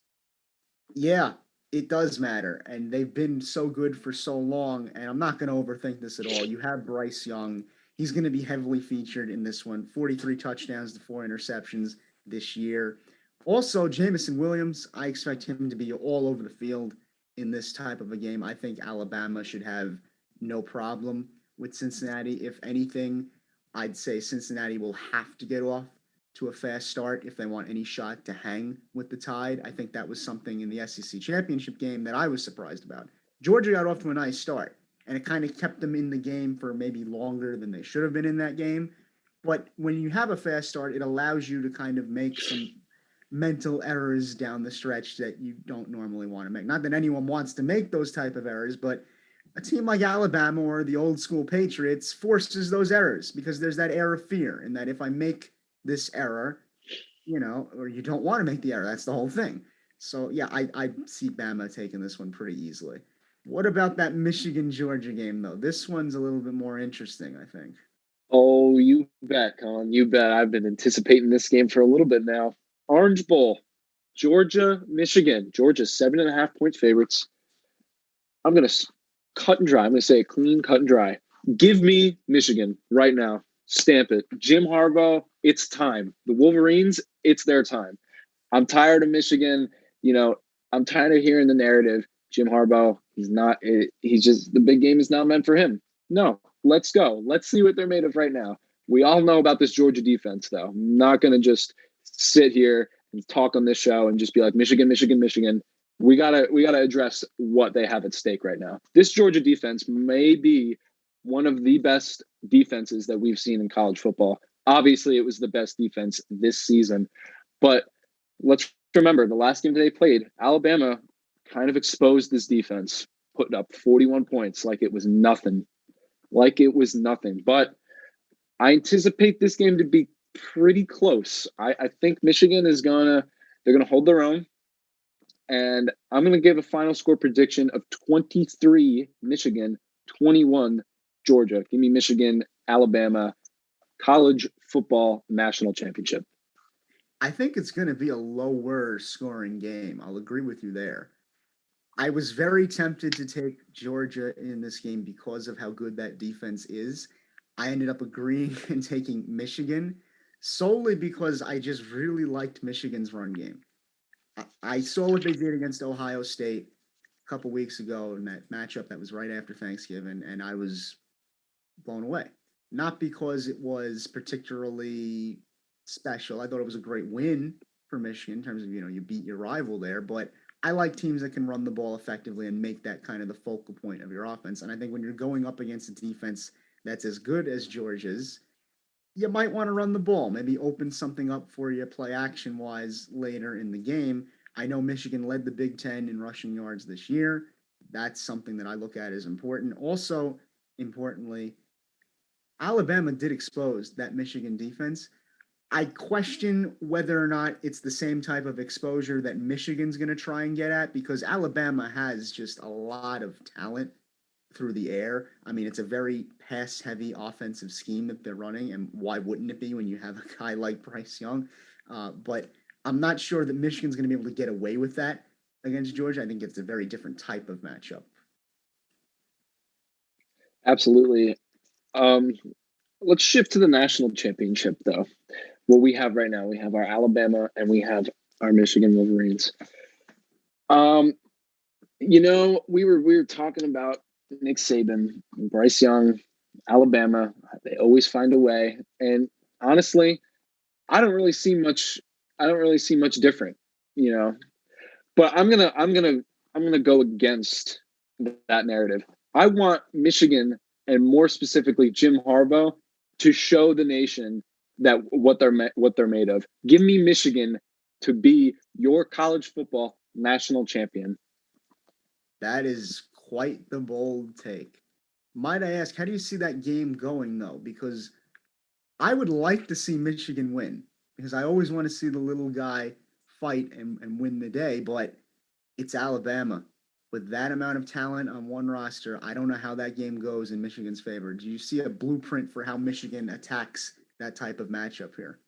yeah, it does matter. And they've been so good for so long. And I'm not going to overthink this at all. You have Bryce Young. He's going to be heavily featured in this one. 43 touchdowns to 4 interceptions this year. Also, Jamison Williams, I expect him to be all over the field in this type of a game. I think Alabama should have no problem with Cincinnati. If anything, I'd say Cincinnati will have to get off to a fast start if they want any shot to hang with the Tide. I think that was something in the SEC championship game that I was surprised about. Georgia got off to a nice start, and it kind of kept them in the game for maybe longer than they should have been in that game. But when you have a fast start, it allows you to kind of make some mental errors down the stretch that you don't normally want to make. Not that anyone wants to make those type of errors, but a team like Alabama or the old school Patriots forces those errors because there's that air of fear in that if I make this error, or you don't want to make the error, that's the whole thing. So yeah, I see Bama taking this one pretty easily. What about that Michigan-Georgia game, though? This one's a little bit more interesting, I think. Oh, you bet, Colin. You bet. I've been anticipating this game for a little bit now. Orange Bowl, Georgia, Michigan. Georgia, 7.5-point favorites. I'm going to cut and dry. I'm going to say it clean, cut and dry. Give me Michigan right now. Stamp it. Jim Harbaugh, it's time. The Wolverines, it's their time. I'm tired of Michigan. I'm tired of hearing the narrative. Jim Harbaugh, he's just, the big game is not meant for him. No, let's go. Let's see what they're made of right now. We all know about this Georgia defense, though. I'm not going to just sit here and talk on this show and just be like, Michigan, Michigan, Michigan. We gotta address what they have at stake right now. This Georgia defense may be one of the best defenses that we've seen in college football. Obviously, it was the best defense this season. But let's remember, the last game that they played, Alabama kind of exposed this defense, putting up 41 points like it was nothing. But I anticipate this game to be pretty close. I think Michigan they're gonna hold their own. And I'm going to give a final score prediction of 23 Michigan, 21 Georgia. Give me Michigan, Alabama, college football national championship. I think it's going to be a lower scoring game. I'll agree with you there. I was very tempted to take Georgia in this game because of how good that defense is. I ended up agreeing and taking Michigan solely because I just really liked Michigan's run game. I saw what they did against Ohio State a couple weeks ago in that matchup that was right after Thanksgiving, and I was blown away. Not because it was particularly special. I thought it was a great win for Michigan in terms of, you beat your rival there, but I like teams that can run the ball effectively and make that kind of the focal point of your offense. And I think when you're going up against a defense that's as good as Georgia's, you might want to run the ball, maybe open something up for you play action wise later in the game. I know Michigan led the Big Ten in rushing yards this year. That's something that I look at as important. Also, importantly, Alabama did expose that Michigan defense. I question whether or not it's the same type of exposure that Michigan's going to try and get at, because Alabama has just a lot of talent through the air. I mean, it's a very pass-heavy offensive scheme that they're running, and why wouldn't it be when you have a guy like Bryce Young? But I'm not sure that Michigan's going to be able to get away with that against Georgia. I think it's a very different type of matchup. Absolutely. Let's shift to the national championship, though. What we have right now, we have our Alabama and we have our Michigan Wolverines. We were talking about Nick Saban, Bryce Young, Alabama. They always find a way, and honestly, I don't really see much different, But I'm gonna go against that narrative. I want Michigan, and more specifically Jim Harbaugh, to show the nation that what they're made of. Give me Michigan to be your college football national champion. That is quite the bold take. Might I ask, how do you see that game going, though? Because I would like to see Michigan win, because I always want to see the little guy fight and win the day, but it's Alabama. With that amount of talent on one roster, I don't know how that game goes in Michigan's favor. Do you see a blueprint for how Michigan attacks that type of matchup here?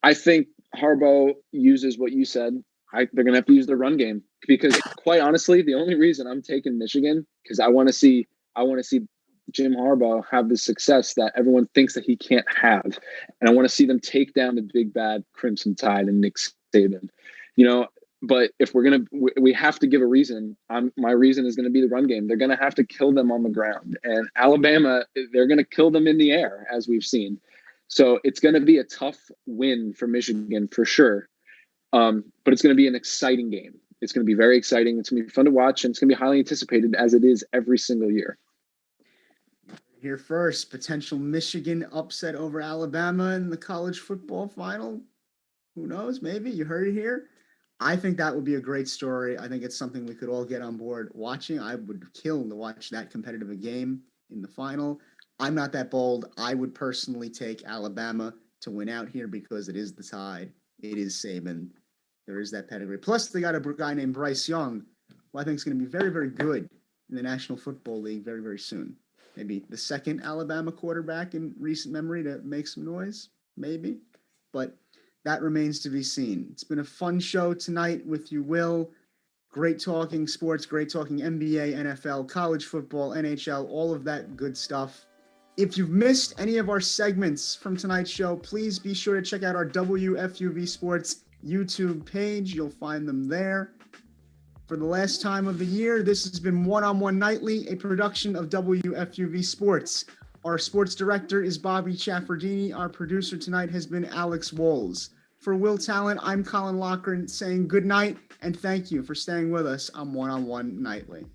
I think Harbaugh uses what you said. They're going to have to use the run game, because quite honestly, the only reason I'm taking Michigan, because I want to see Jim Harbaugh have the success that everyone thinks that he can't have. And I want to see them take down the big bad Crimson Tide and Nick Saban, but if we have to give a reason. My reason is going to be the run game. They're going to have to kill them on the ground, and Alabama, they're going to kill them in the air, as we've seen. So it's going to be a tough win for Michigan for sure. But it's going to be an exciting game. It's going to be very exciting. It's going to be fun to watch, and it's going to be highly anticipated, as it is every single year. Here first, potential Michigan upset over Alabama in the college football final. Who knows? Maybe you heard it here. I think that would be a great story. I think it's something we could all get on board watching. I would kill to watch that competitive a game in the final. I'm not that bold. I would personally take Alabama to win out here, because it is the Tide. It is Saban. There is that pedigree. Plus, they got a guy named Bryce Young, who I think is going to be very, very good in the National Football League very, very soon. Maybe the second Alabama quarterback in recent memory to make some noise, maybe. But that remains to be seen. It's been a fun show tonight with you, Will. Great talking sports, great talking NBA, NFL, college football, NHL, all of that good stuff. If you've missed any of our segments from tonight's show, please be sure to check out our WFUV Sports YouTube page. You'll find them there. For the last time of the year, this has been One-on-One Nightly, a production of WFUV Sports. Our sports director is Bobby Chaffardini. Our producer tonight has been Alex Walls. For Will Talent, I'm Colin Lochran saying good night and thank you for staying with us on One-on-One Nightly.